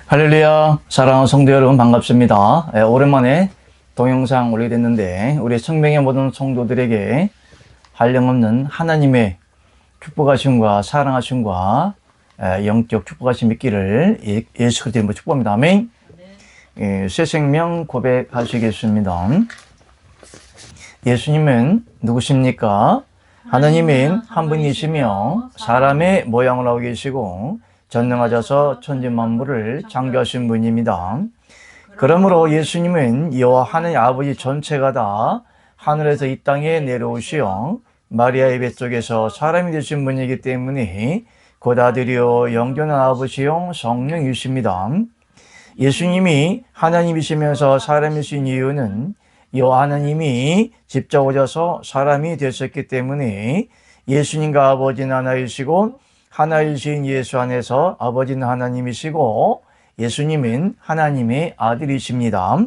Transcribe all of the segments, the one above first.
할렐루야, 사랑하는 성도 여러분 반갑습니다. 오랜만에 동영상 올리게 됐는데 우리 성명의 모든 성도들에게 한량없는 하나님의 축복하심과 사랑하심과 영적 축복하심 있기를 예수 그리스도 이름으로 축복합니다. 아멘. 새 생명 고백하시겠습니다. 예수님은 누구십니까? 하나님은 한 분이시며 사람의 모양을 하고 계시고 전능하셔서 천지 만물을 창조하신 분입니다. 그러므로 예수님은 여호와 하나님 아버지 전체가 다 하늘에서 이 땅에 내려오시어 마리아의 뱃속에서 사람이 되신 분이기 때문에 곧 아들이요 영존한 아버지요 성령이십니다. 예수님이 하나님이시면서 사람이신 이유는 여호와 하나님이 직접 오셔서 사람이 되셨기 때문에 예수님과 아버지는 하나이시고 하나이신 예수 안에서 아버지는 하나님이시고 예수님은 하나님의 아들이십니다.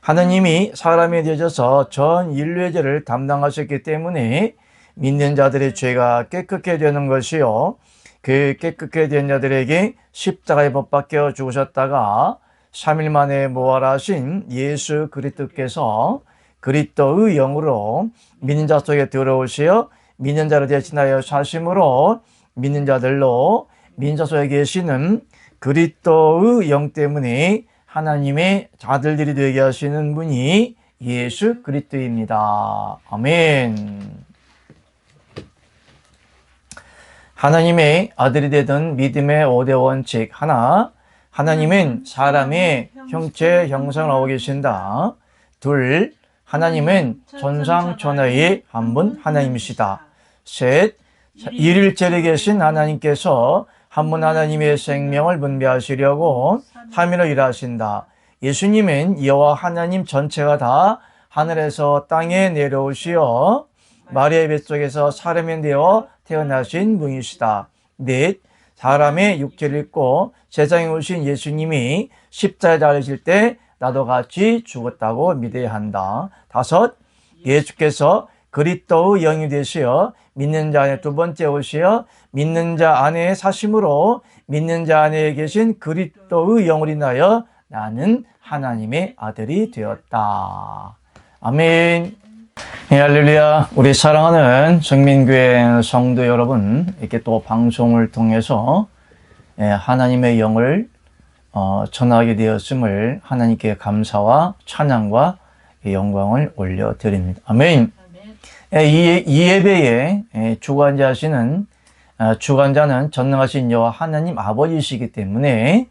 하나님이 사람이 되셔서 전 인류의 죄를 담당하셨기 때문에 믿는 자들의 죄가 깨끗게 되는 것이요, 그 깨끗게 된 자들에게 십자가에 못 박혀 죽으셨다가 3일 만에 부활하신 예수 그리스도께서 그리스도의 영으로 믿는 자 속에 들어오시어 믿는 자를 대신하여 사심으로 믿는 자들로 믿는 자 속에 계시는 그리스도의 영 때문에 하나님의 아들들이 되게 하시는 분이 예수 그리스도입니다. 아멘. 하나님의 아들이 되던 믿음의 5대 원칙 하나, 하나님은 사람의 형체 형상을 하고 계신다. 둘, 하나님은 전상전하의 한 분 하나님이시다. 셋, 일일체에 계신 하나님께서 한 분 하나님의 생명을 분배하시려고 하늘로 일하신다. 예수님은 여호와 하나님 전체가 다 하늘에서 땅에 내려오시어 마리아의 뱃속에서 사람이 되어 태어나신 분이시다. 넷, 사람의 육체를 입고 세상에 오신 예수님이 십자가에 달리실 때 나도 같이 죽었다고 믿어야 한다. 다섯, 예수께서 그리스도의 영이 되시어 믿는 자 안에 두 번째 오시어 믿는 자 안에 사심으로 믿는 자 안에 계신 그리스도의 영을 인하여 나는 하나님의 아들이 되었다. 아멘. 할렐루야. 우리 사랑하는 성민교회 성도 여러분, 이렇게 또 방송을 통해서 하나님의 영을 전하게 되었음을 하나님께 감사와 찬양과 영광을 올려드립니다. 아멘. 이 예배에 주관자는 전능하신 여호와 하나님 아버지이시기 때문에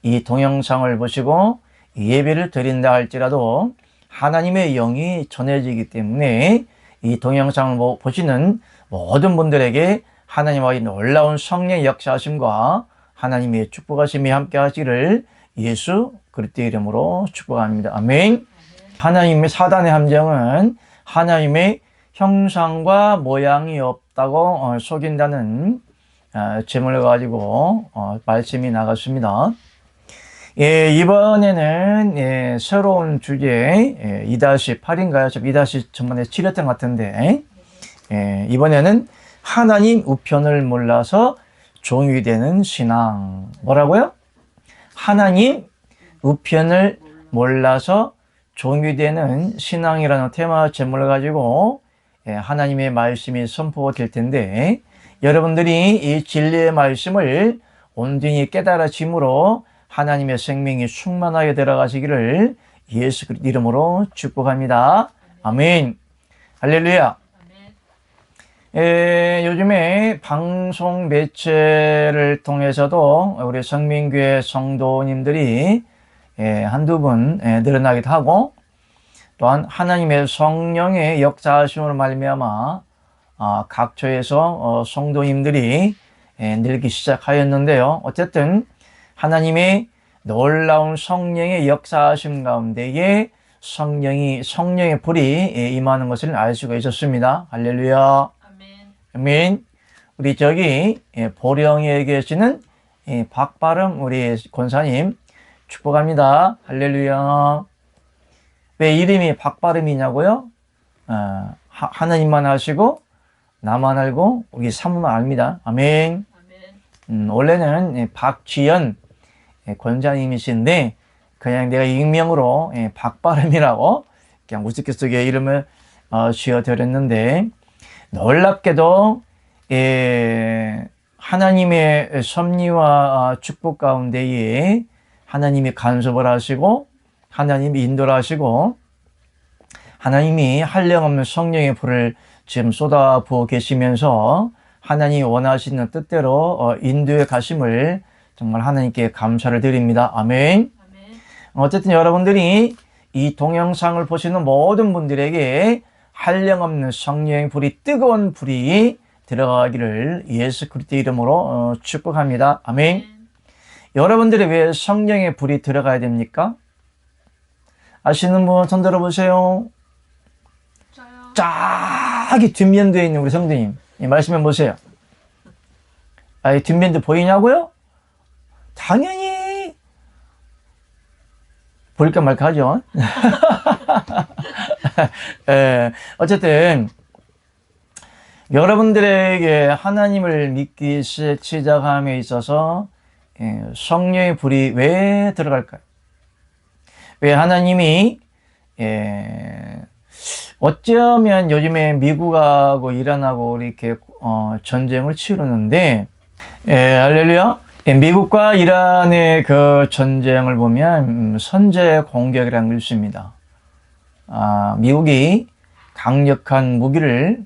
이 동영상을 보시고 예배를 드린다 할지라도 하나님의 영이 전해지기 때문에 이 동영상을 보시는 모든 분들에게 하나님의 놀라운 성령의 역사하심과 하나님의 축복하심이 함께 하시기를 예수 그리스도의 이름으로 축복합니다. 아멘. 하나님의 사단의 함정은 하나님의 형상과 모양이 없다고 속인다는 제목을 가지고 말씀이 나갔습니다. 이번에는 새로운 주제 2-8인가요? 2-전번에 7였던 것 같은데 이번에는 하나님 우편을 몰라서 종이 되는 신앙. 뭐라고요? 하나님 우편을 몰라서 종이 되는 신앙이라는 테마 제목을 가지고 하나님의 말씀이 선포될 텐데 여러분들이 이 진리의 말씀을 온전히 깨달아짐으로 하나님의 생명이 충만하게 들어가시기를 예수 그리스도 이름으로 축복합니다. 아멘. 할렐루야. 요즘에 방송 매체를 통해서도 우리 성민교회 성도님들이 한두 분 늘어나기도 하고 또한 하나님의 성령의 역사하심으로 말미암아 각처에서 성도님들이 늘기 시작하였는데요. 어쨌든 하나님의 놀라운 성령의 역사하심 가운데에 성령의 불이 임하는 것을 알 수가 있었습니다. 할렐루야. 아멘. 우리 보령에 계시는 박바름 우리 권사님 축복합니다. 할렐루야. 왜 이름이 박바름이냐고요? 하나님만 아시고 나만 알고 우리 사모만 압니다. 아멘. 원래는 박지연 권장님이신데 그냥 내가 익명으로 박바름이라고 그냥 우스갯소리에 이름을 지어드렸는데, 놀랍게도 하나님의 섭리와 축복 가운데에 하나님이 간섭을 하시고 하나님이 인도를 하시고 하나님이 한량없는 성령의 불을 지금 쏟아부어 계시면서 하나님이 원하시는 뜻대로 인도에 가심을 정말 하나님께 감사를 드립니다. 아멘. 어쨌든 여러분들이 이 동영상을 보시는 모든 분들에게 한량없는 성령의 불이, 뜨거운 불이 들어가기를 예수 그리스도 이름으로 축복합니다. 아멘. 여러분들이 왜 성령의 불이 들어가야 됩니까? 아시는 분 손 들어보세요. 저기 뒷면도에 있는 우리 성도님, 말씀해 보세요. 이 뒷면도 보이냐고요? 당연히 보일까 말까 하죠. 어쨌든 여러분들에게 하나님을 믿기 시작함에 있어서 성령의 불이 왜 들어갈까요? 왜 하나님이 어쩌면 요즘에 미국하고 이란하고 이렇게 전쟁을 치르는데, 할렐루야. 미국과 이란의 그 전쟁을 보면 선제 공격이라는 걸 있습니다. 미국이 강력한 무기를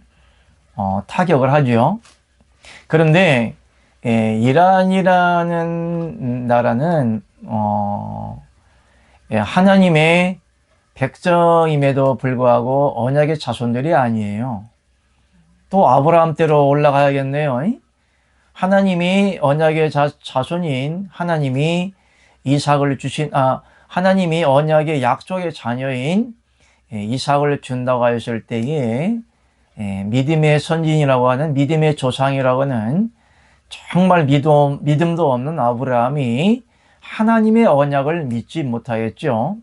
타격을 하죠. 그런데 이란이라는 나라는 하나님의 백성임에도 불구하고 언약의 자손들이 아니에요. 또 아브라함 때로 올라가야겠네요. 하나님이 언약의 자손인 하나님이 이삭을 주신, 하나님이 언약의 약속의 자녀인 이삭을 준다고 하셨을 때에 믿음의 선진이라고 하는, 믿음의 조상이라고 하는 정말 믿음도 없는 아브라함이 하나님의 언약을 믿지 못하겠죠.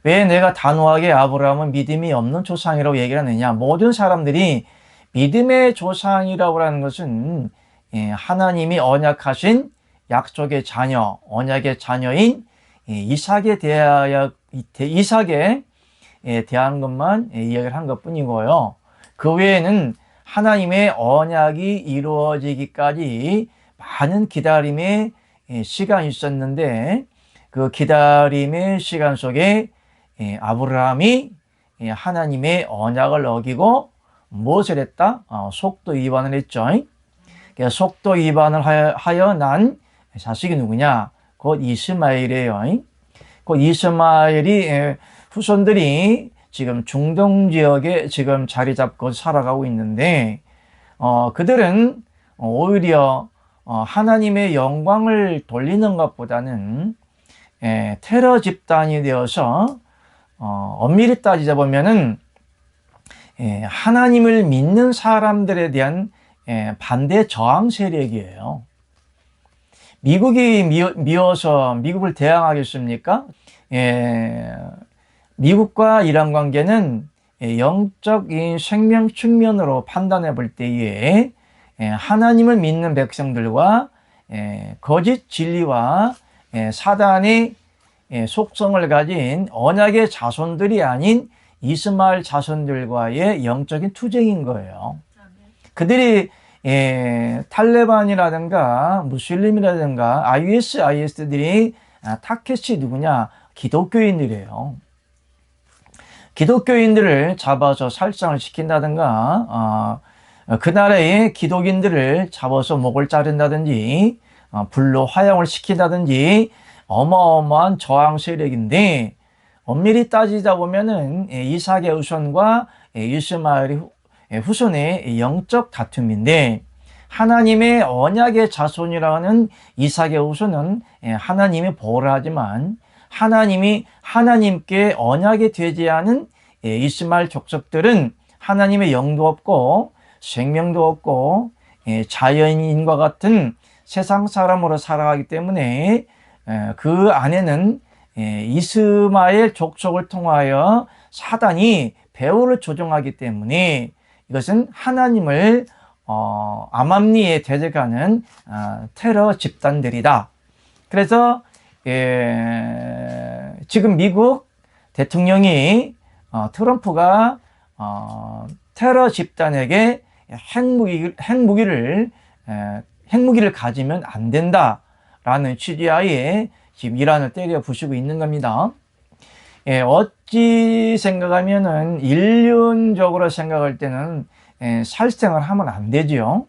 왜 내가 단호하게 아브라함은 믿음이 없는 조상이라고 얘기를 하느냐? 모든 사람들이 믿음의 조상이라고 하는 것은 하나님이 언약하신 약속의 자녀, 언약의 자녀인 이삭에 대한 것만 이야기를 한 것뿐이고요. 그 외에는 하나님의 언약이 이루어지기까지 많은 기다림의 시간이 있었는데, 그 기다림의 시간 속에 아브라함이 하나님의 언약을 어기고 무엇을 했다? 속도 위반을 했죠. 속도 위반을 하여 난 자식이 누구냐? 곧 이스마엘이에요. 곧 이스마엘이 후손들이 지금 중동 지역에 지금 자리 잡고 살아가고 있는데, 그들은 오히려 하나님의 영광을 돌리는 것보다는 테러 집단이 되어서 엄밀히 따지자 보면은 하나님을 믿는 사람들에 대한 반대 저항 세력이에요. 미국이 미워서 미국을 대항하겠습니까? 미국과 이란 관계는 영적인 생명 측면으로 판단해 볼 때에 하나님을 믿는 백성들과 거짓 진리와 사단의 속성을 가진 언약의 자손들이 아닌 이스마엘 자손들과의 영적인 투쟁인 거예요. 그들이 탈레반이라든가 무슬림이라든가 IS들이 타켓이 누구냐? 기독교인들이에요. 기독교인들을 잡아서 살상을 시킨다든가 그 나라의 기독인들을 잡아서 목을 자른다든지 불로 화형을 시킨다든지 어마어마한 저항 세력인데, 엄밀히 따지다 보면은 이삭의 후손과 이스마엘의 후손의 영적 다툼인데, 하나님의 언약의 자손이라는 이삭의 후손은 하나님이 보호를 하지만 하나님이 하나님께 언약이 되지 않은 이스마엘 족속들은 하나님의 영도 없고 생명도 없고 자연인과 같은 세상 사람으로 살아가기 때문에 그 안에는 이스마엘 족속을 통하여 사단이 배후를 조종하기 때문에 이것은 하나님을 암암리에 대적하는 테러 집단들이다. 그래서 지금 미국 대통령이 트럼프가 테러 집단에게 핵무기를 가지면 안 된다라는 취지하에 지금 이란을 때려 부수고 있는 겁니다. 어찌 생각하면은 인륜적으로 생각할 때는 살생을 하면 안 되지요.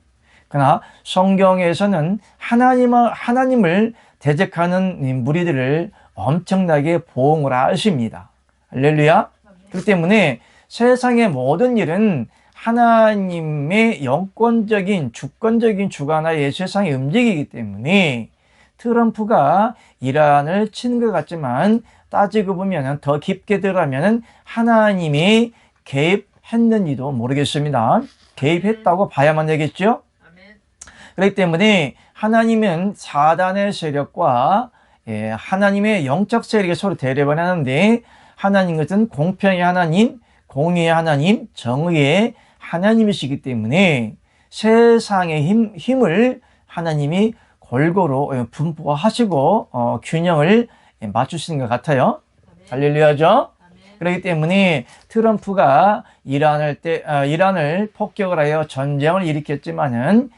그러나 성경에서는 하나님을 대적하는 무리들을 엄청나게 보응을 하십니다. 할렐루야. 그렇기 때문에 세상의 모든 일은 하나님의 영권적인 주권적인 주관하에 세상이 움직이기 때문에 트럼프가 이란을 치는 것 같지만 따지고 보면 더 깊게 들어가면 하나님이 개입했는지도 모르겠습니다. 개입했다고 봐야만 되겠죠. 그렇기 때문에 하나님은 사단의 세력과 하나님의 영적 세력이 서로 대립을 하는데 하나님 것은 공평의 하나님, 공의의 하나님, 정의의 하나님이시기 때문에 세상의 힘을 하나님이 골고루 분포하시고 균형을 맞추시는 것 같아요. 할렐루야죠. 그렇기 때문에 트럼프가 이란을 폭격을 하여 전쟁을 일으켰지만은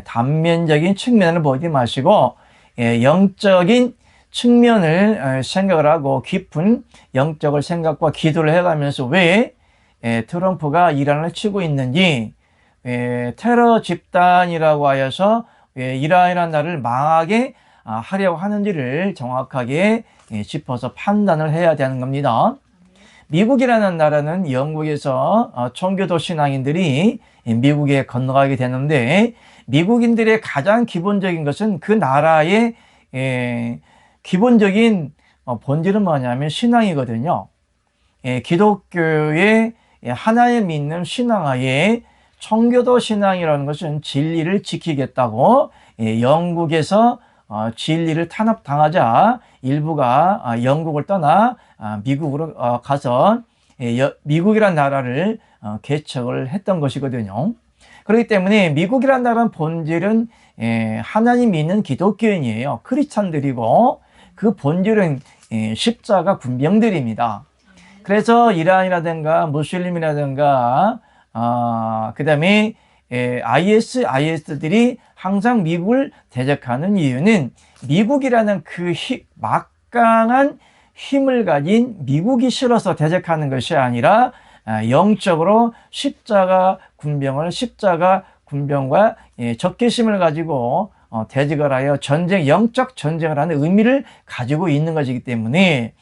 단면적인 측면을 보지 마시고 영적인 측면을 생각을 하고 깊은 영적을 생각과 기도를 해가면서 왜 트럼프가 이란을 치고 있는지 테러 집단이라고 하여서 이란이라는 나라를 망하게 하려고 하는지를 정확하게 짚어서 판단을 해야 되는 겁니다. 미국이라는 나라는 영국에서 청교도 신앙인들이 미국에 건너가게 되는데 미국인들의 가장 기본적인 것은 그 나라의 기본적인 본질은 뭐냐면 신앙이거든요. 기독교의 하나님 믿는 신앙하에 청교도 신앙이라는 것은 진리를 지키겠다고 영국에서 진리를 탄압당하자 일부가 영국을 떠나 미국으로 가서 미국이라는 나라를 개척을 했던 것이거든요. 그렇기 때문에 미국이라는 나라는 본질은 하나님 믿는 기독교인이에요. 크리스찬들이고 그 본질은 십자가 군병들입니다. 그래서 이란이라든가 무슬림이라든가 그 다음에 IS들이 항상 미국을 대적하는 이유는 미국이라는 그 막강한 힘을 가진 미국이 싫어서 대적하는 것이 아니라 영적으로 십자가 군병과 적개심을 가지고 대적을 하여 영적 전쟁을 하는 의미를 가지고 있는 것이기 때문에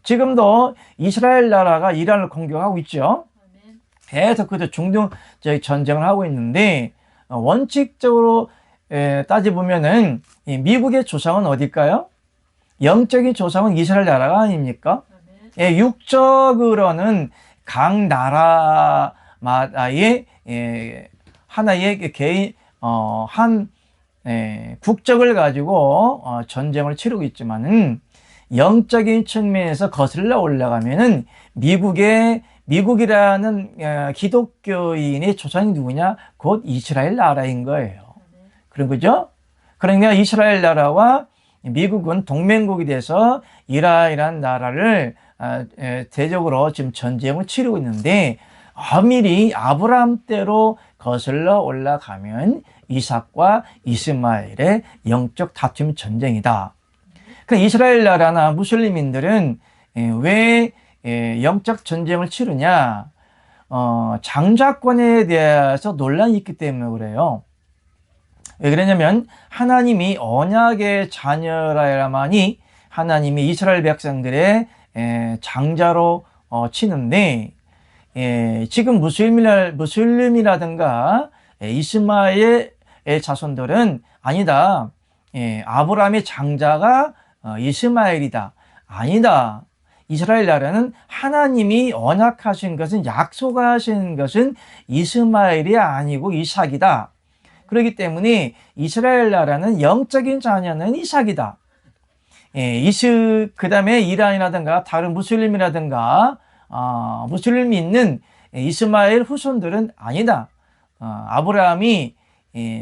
지금도 이스라엘 나라가 이란을 공격하고 있죠. 계속 그도 중동적 전쟁을 하고 있는데 원칙적으로 따져보면은 미국의 조상은 어딜까요? 영적인 조상은 이스라엘 나라가 아닙니까? 육적으로는 각 나라마다의 하나의 개인 국적을 가지고 전쟁을 치르고 있지만은 영적인 측면에서 거슬러 올라가면은 미국이라는 기독교인의 조상이 누구냐? 곧 이스라엘 나라인 거예요. 그런 거죠? 그러니까 이스라엘 나라와 미국은 동맹국이 돼서 이란이라는 나라를 대적으로 지금 전쟁을 치르고 있는데 엄밀히 아브라함 때로 거슬러 올라가면 이삭과 이스마엘의 영적 다툼 전쟁이다. 그러니까 이스라엘 나라나 무슬림인들은 왜 영적 전쟁을 치르냐? 장자권에 대해서 논란이 있기 때문에 그래요. 왜 그러냐면 하나님이 언약의 자녀라야만이 하나님이 이스라엘 백성들의 장자로 치는데 지금 무슬림이라든가 이스마엘의 자손들은 아니다. 아브라함의 장자가 이스마엘이다. 아니다. 이스라엘 나라는 하나님이 언약하신 것은 약속하신 것은 이스마엘이 아니고 이삭이다. 그렇기 때문에 이스라엘 나라는 영적인 자녀는 이삭이다. 그 다음에 이란이라든가 다른 무슬림이라든가 무슬림이 있는 이스마엘 후손들은 아니다. 아브라함이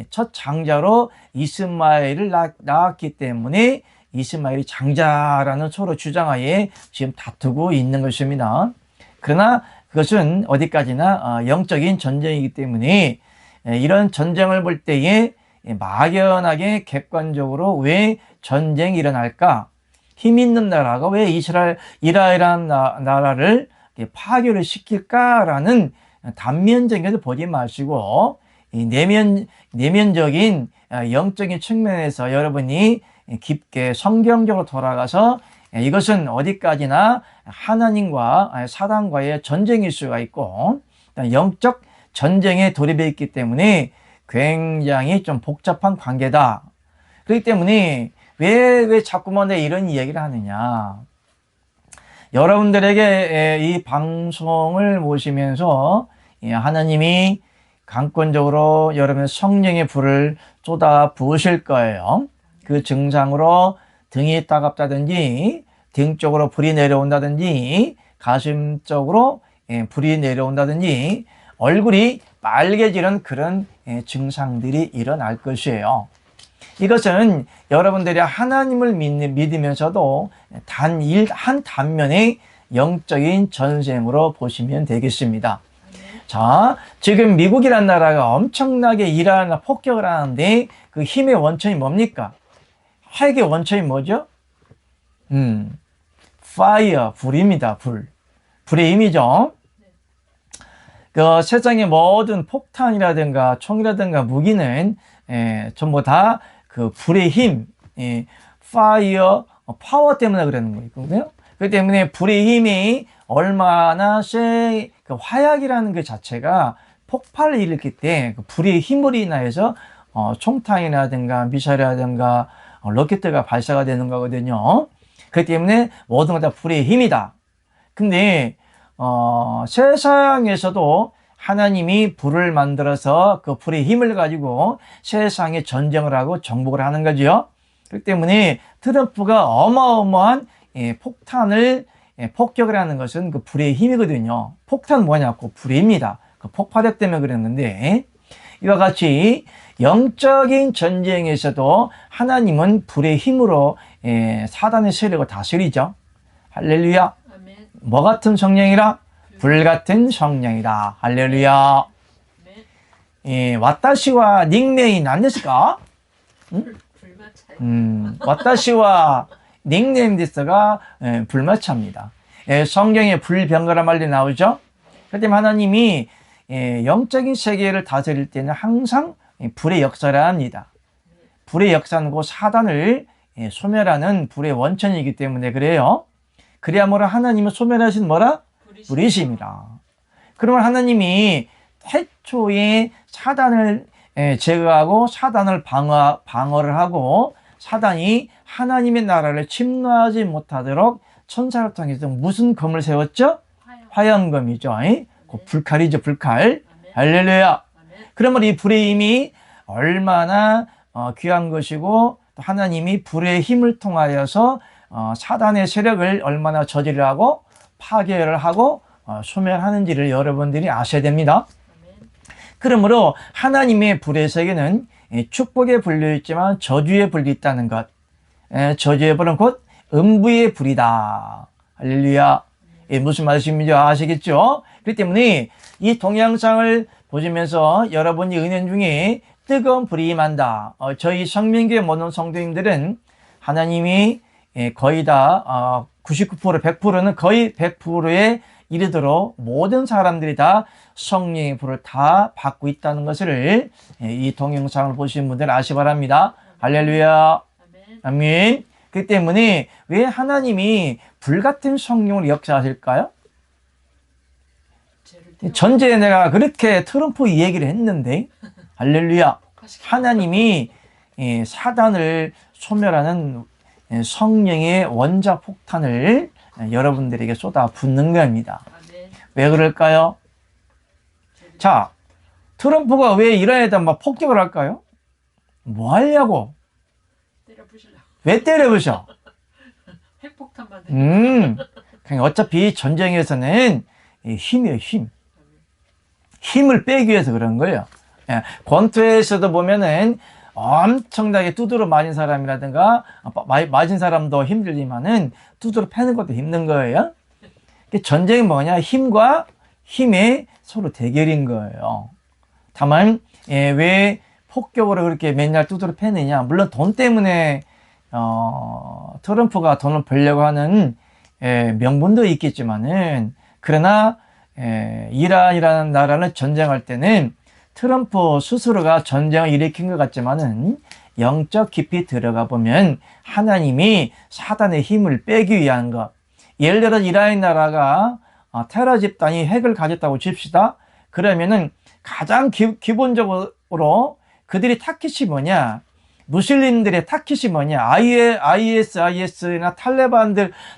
첫 장자로 이스마엘을 낳았기 때문에 이스마엘이 장자라는 서로 주장하에 지금 다투고 있는 것입니다. 그러나 그것은 어디까지나 영적인 전쟁이기 때문에 이런 전쟁을 볼 때에 막연하게 객관적으로 왜 전쟁이 일어날까? 힘 있는 나라가 왜 이스라엘이라는 나라를 파괴를 시킬까라는 단면적인 것을 보지 마시고 이 내면적인 영적인 측면에서 여러분이 깊게 성경적으로 돌아가서 이것은 어디까지나 하나님과 사단과의 전쟁일 수가 있고 영적 전쟁에 돌입해 있기 때문에 굉장히 좀 복잡한 관계다. 그렇기 때문에 왜 자꾸만 내가 이런 이야기를 하느냐. 여러분들에게 이 방송을 보시면서 하나님이 강권적으로 여러분의 성령의 불을 쏟아 부으실 거예요. 그 증상으로 등이 따갑다든지 등 쪽으로 불이 내려온다든지 가슴 쪽으로 불이 내려온다든지 얼굴이 빨개지는 그런 증상들이 일어날 것이에요. 이것은 여러분들이 하나님을 믿으면서도 한 단면의 영적인 전쟁으로 보시면 되겠습니다. 자, 지금 미국이라는 나라가 엄청나게 이란을 폭격을 하는데 그 힘의 원천이 뭡니까? 핵의 원천이 뭐죠? fire, 불입니다. 불의 힘이죠. 그 세상의 모든 폭탄이라든가 총이라든가 무기는 전부 다 그 불의 힘, fire, 파워 때문에 그러는 거거든요. 그렇기 때문에 불의 힘이 얼마나 그 화약이라는 그 자체가 폭발을 일으킬 때 그 불의 힘으로 인하여서 총탄이라든가 미사일이라든가 로켓가 발사가 되는 거거든요. 그렇기 때문에 모든 것 다 불의 힘이다. 근데 세상에서도 하나님이 불을 만들어서 그 불의 힘을 가지고 세상에 전쟁을 하고 정복을 하는 거죠. 그렇기 때문에 트럼프가 어마어마한 폭탄을 폭격을 하는 것은 그 불의 힘이거든요. 폭탄은 뭐냐고 불의 힘이다. 그 폭발력 때문에 그랬는데 이와 같이 영적인 전쟁에서도 하나님은 불의 힘으로 사단의 세력을 다스리죠. 할렐루야. 아멘. 뭐 같은 성령이라? 불 같은 성령이다. 할렐루야. 와타시와 닉네임이 난데스까? 와타시와 닉네임 데스가 불마차입니다. 성경에 불병거란 말이 나오죠. 그렇기 때문에 하나님이 영적인 세계를 다스릴 때는 항상 불의 역사를 합니다. 불의 역사는 그 사단을 소멸하는 불의 원천이기 때문에 그래요. 그래야말로 하나님은 소멸하신 뭐라? 불이십니다. 그러면 하나님이 태초에 사단을 제거하고 사단을 방어를 하고 사단이 하나님의 나라를 침노하지 못하도록 천사를 통해서 무슨 검을 세웠죠? 화염검이죠. 그 불칼이죠, 불칼. 할렐루야. 그러면 이 불의 힘이 얼마나 귀한 것이고 또 하나님이 불의 힘을 통하여서 사단의 세력을 얼마나 저지르고 파괴를 하고 소멸하는지를 여러분들이 아셔야 됩니다. 그러므로 하나님의 불의 세계는 축복의 불도 있지만 저주의 불도 있다는 것. 저주의 불은 곧 음부의 불이다. 할렐루야. 무슨 말씀인지 아시겠죠? 그렇기 때문에 이 동영상을 보시면서 여러분이 은연 중에 뜨거운 불이 임한다. 저희 성민교회 모든 성도님들은 하나님이 거의 다 99%, 100%는 거의 100%에 이르도록 모든 사람들이 다 성령의 불을 다 받고 있다는 것을 이 동영상을 보시는 분들 아시 바랍니다. 할렐루야. 아멘. 그렇기 때문에 왜 하나님이 불같은 성령을 역사하실까요? 전제에 내가 그렇게 트럼프 이 얘기를 했는데 할렐루야. 하나님이 사단을 소멸하는 성령의 원자 폭탄을 여러분들에게 쏟아 붓는 겁니다. 왜 그럴까요? 자, 트럼프가 왜 이란에다 막 폭격을 할까요? 뭐 하려고? 왜 때려부셔? 핵폭탄 만드는. 그냥 어차피 전쟁에서는 힘이에요, 힘. 힘을 빼기 위해서 그런 거예요. 권투에서도 보면은 엄청나게 두드러 맞은 사람이라든가 맞은 사람도 힘들지만은 두드러 패는 것도 힘든 거예요. 전쟁이 뭐냐? 힘과 힘의 서로 대결인 거예요. 다만 왜 폭격으로 그렇게 맨날 두드러 패느냐? 물론 돈 때문에 트럼프가 돈을 벌려고 하는 명분도 있겠지만은, 그러나 이란이라는 나라는 전쟁할 때는 트럼프 스스로가 전쟁을 일으킨 것 같지만은 영적 깊이 들어가 보면 하나님이 사단의 힘을 빼기 위한 것. 예를 들어 이란 나라가 테러 집단이 핵을 가졌다고 칩시다. 그러면은 가장 기본적으로 그들이 타깃이 뭐냐? 무슬림들의 타깃이 뭐냐? IS나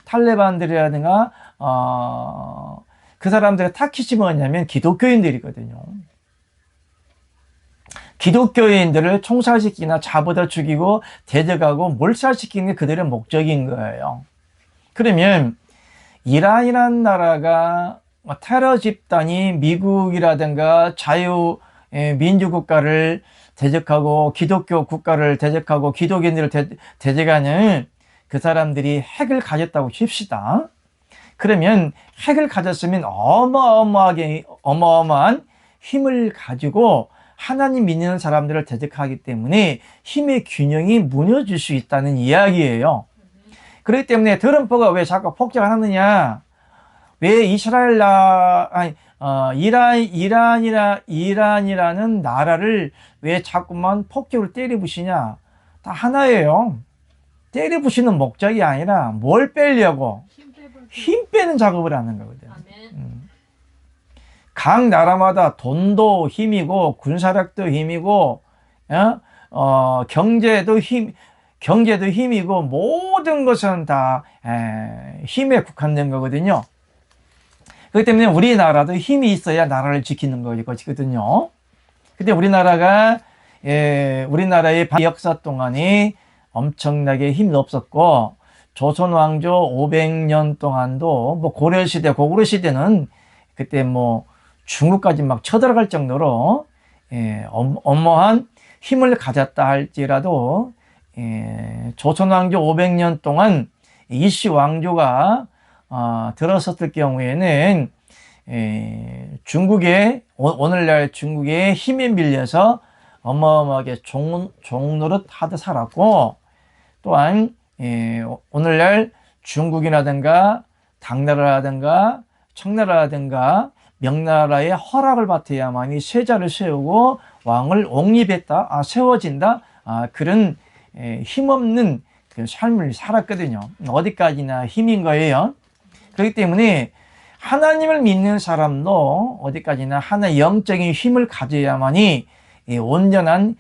탈레반들이라든가 그 사람들의 타깃이 뭐냐면 기독교인들이거든요. 기독교인들을 총살시키나 잡아다 죽이고 대적하고 몰살시키는 게 그들의 목적인 거예요. 그러면 이란이라는 나라가 테러 집단이 미국이라든가 자유민주국가를 대적하고 기독교 국가를 대적하고 기독인들을 대적하는 그 사람들이 핵을 가졌다고 칩시다. 그러면 핵을 가졌으면 어마어마한 힘을 가지고 하나님 믿는 사람들을 대적하기 때문에 힘의 균형이 무너질 수 있다는 이야기예요. 그렇기 때문에 트럼프가 왜 자꾸 폭격을 하느냐? 왜 이란이라는 나라를 왜 자꾸만 폭격을 때려부시냐? 다 하나예요. 때려부시는 목적이 아니라 뭘 빼려고? 힘 빼는 작업을 하는 거거든. 각 나라마다 돈도 힘이고 군사력도 힘이고 경제도 힘이고 모든 것은 다 힘에 국한된 거거든요. 그렇기 때문에 우리나라도 힘이 있어야 나라를 지키는 것이거든요. 근데 우리나라의 역사 동안에 엄청나게 힘이 없었고, 조선 왕조 500년 동안도 뭐 고려시대, 고구려시대는 그때 뭐 중국까지 막 쳐들어갈 정도로 엄모한 힘을 가졌다 할지라도 조선 왕조 500년 동안 이씨 왕조가 들어섰을 경우에는 오늘날 중국의 힘에 밀려서 어마어마하게 종노릇 하듯 살았고, 또한 오늘날 중국이라든가 당나라라든가 청나라라든가 명나라의 허락을 받아야만이 세자를 세우고 왕을 옹립했다, 세워진다, 그런 힘없는 그 삶을 살았거든요. 어디까지나 힘인 거예요. 그렇기 때문에 하나님을 믿는 사람도 어디까지나 하나의 영적인 힘을 가져야만이 온전한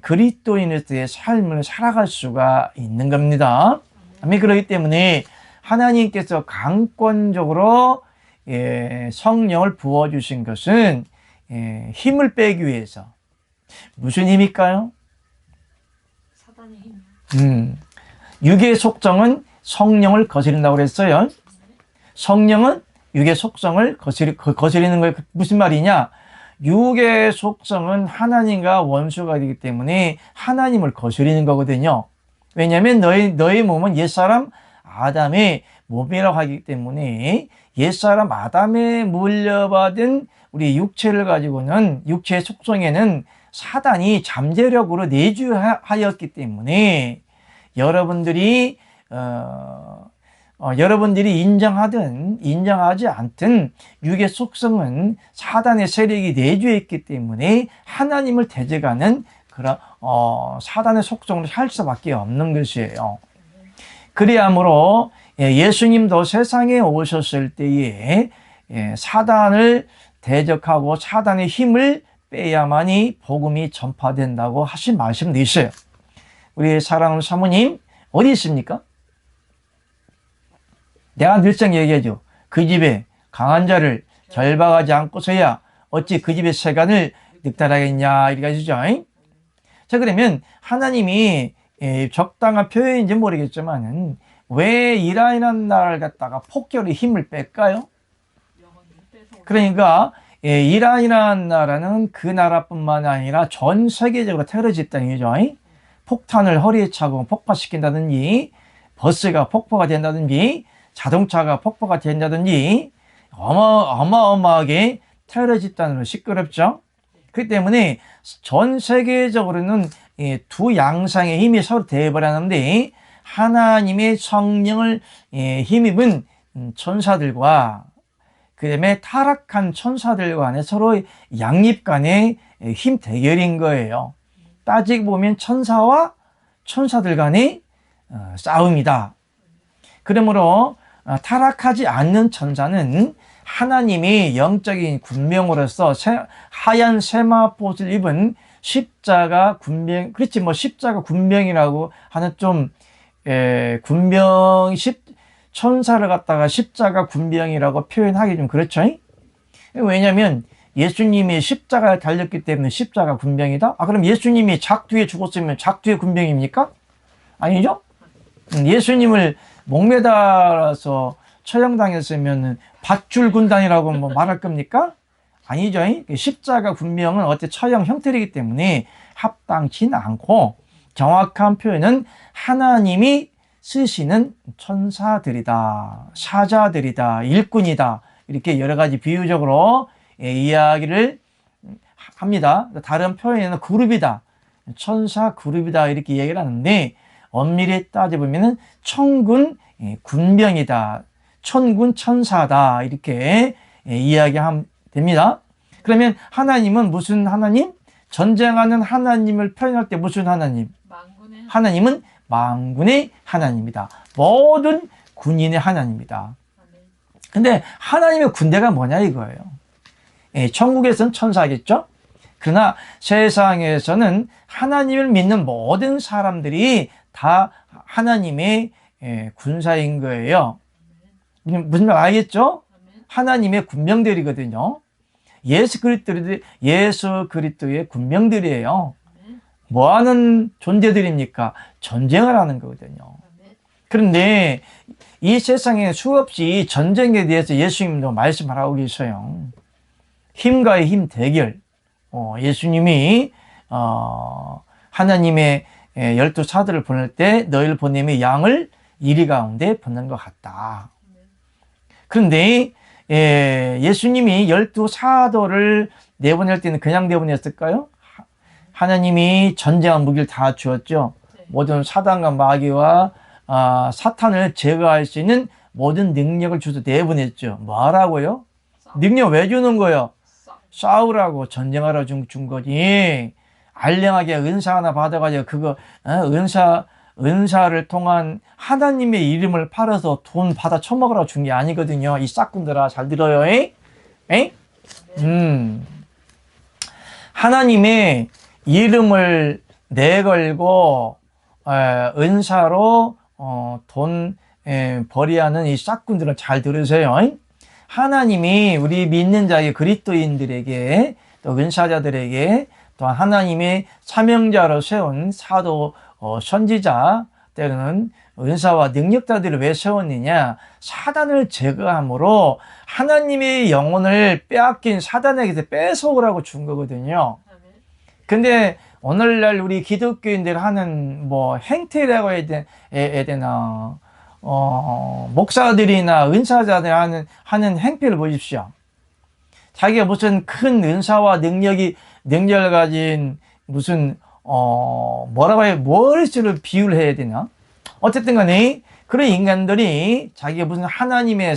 그리스도인으로서의 삶을 살아갈 수가 있는 겁니다. 그렇기 때문에 하나님께서 강권적으로 성령을 부어주신 것은 힘을 빼기 위해서. 무슨 힘일까요? 사단의 힘. 육의 속성은 성령을 거스린다고 그랬어요. 성령은 육의 속성을 거스리는 거예요. 무슨 말이냐? 육의 속성은 하나님과 원수가 되기 때문에 하나님을 거스리는 거거든요. 왜냐하면 너의 몸은 옛사람 아담의 몸이라고 하기 때문에 옛사람 아담에 물려받은 우리 육체를 가지고는, 육체의 속성에는 사단이 잠재력으로 내주하였기 때문에 여러분들이 인정하든 인정하지 않든 육의 속성은 사단의 세력이 내주했기 때문에 하나님을 대적하는 그런 사단의 속성으로 살 수밖에 없는 것이에요. 그리하므로 예수님도 세상에 오셨을 때에 사단을 대적하고 사단의 힘을 빼야만이 복음이 전파된다고 하신 말씀도 있어요. 우리 사랑하는 사모님 어디 있습니까? 내가 늘상 얘기하죠. 그 집에 강한 자를 결박하지 않고서야 어찌 그 집의 세간을 늑달하겠냐, 이렇게 하시죠. 자, 그러면 하나님이 적당한 표현인지 모르겠지만은 왜 이란이라는 나라를 갖다가 폭격의 힘을 뺄까요? 그러니까 이란이라는 나라는 그 나라뿐만 아니라 전 세계적으로 테러 집단이죠. 폭탄을 허리에 차고 폭파시킨다든지, 버스가 폭파가 된다든지, 자동차가 폭파가 된다든지, 어마어마하게 테러 집단으로 시끄럽죠. 그렇기 때문에 전 세계적으로는 이 두 양상의 힘이 서로 대결하는데, 하나님의 성령을 힘입은 천사들과 그 다음에 타락한 천사들 간의 서로 양립 간의 힘 대결인 거예요. 따지고 보면 천사와 천사들 간의 싸움이다. 그러므로 타락하지 않는 천사는 하나님이 영적인 군병으로서 하얀 세마포를 입은 십자가 군병, 그렇지 뭐 십자가 군병이라고 하는 좀 군병 천사를 갖다가 십자가 군병이라고 표현하기 좀 그렇죠. 왜냐하면 예수님이 십자가에 달렸기 때문에 십자가 군병이다. 그럼 예수님이 작두에 죽었으면 작두의 군병입니까? 아니죠. 예수님을 목매달아서 처형당했으면 밧줄 군단이라고 뭐 말할 겁니까? 아니죠. 십자가 군병은 어때 처형 형태이기 때문에 합당치 않고, 정확한 표현은 하나님이 쓰시는 천사들이다, 사자들이다, 일꾼이다, 이렇게 여러 가지 비유적으로 이야기를 합니다. 다른 표현에는 그룹이다, 천사 그룹이다, 이렇게 얘기를 하는데, 엄밀히 따져보면 천군 군병이다, 천군 천사다, 이렇게 이야기하면 됩니다. 그러면 하나님은 무슨 하나님? 전쟁하는 하나님을 표현할 때 무슨 하나님? 하나님은 만군의 하나님이다. 모든 군인의 하나님이다. 근데 하나님의 군대가 뭐냐 이거예요. 천국에서는 천사겠죠? 그러나 세상에서는 하나님을 믿는 모든 사람들이 다 하나님의 군사인 거예요. 무슨 말 알겠죠? 하나님의 군병들이거든요. 예수 그리스도의 군병들이에요. 뭐 하는 존재들입니까? 전쟁을 하는 거거든요. 그런데 이 세상에 수없이 전쟁에 대해서 예수님도 말씀을 하고 계셔요. 힘과의 힘 대결. 예수님이 하나님의 12사도를 보낼 때 너희를 보내며 양을 이리 가운데 보낸 것 같다. 그런데 예수님이 12사도를 내보낼 때는 그냥 내보냈을까요? 하나님이 전쟁한 무기를 다 주었죠. 모든 사단과 마귀와 사탄을 제거할 수 있는 모든 능력을 주서 내보냈죠. 뭐라고요? 능력 왜 주는 거예요? 싸우라고, 전쟁하러 준 거지. 알량하게 은사 하나 받아가지고 그거 은사를 통한 하나님의 이름을 팔아서 돈 받아 처먹으라고 준 게 아니거든요. 이 싹군들아, 잘 들어요. 하나님의 이름을 내걸고 은사로 돈 벌이하는 이 싹군들은 잘 들으세요. 하나님이 우리 믿는 자의 그리스도인들에게, 또 은사자들에게, 또 하나님의 사명자로 세운 사도, 선지자, 때로는 은사와 능력자들을 왜 세웠느냐? 사단을 제거함으로 하나님의 영혼을 빼앗긴 사단에게서 뺏어오라고 준 거거든요. 근데 오늘날 우리 기독교인들 하는 뭐 행태라고 해야 되나, 목사들이나 은사자들 하는 행태를 보십시오. 자기가 무슨 큰 은사와 능력을 가진 무슨 뭐라고 해야, 무엇을 비유를 해야 되나? 어쨌든 간에 그런 인간들이 자기가 무슨 하나님의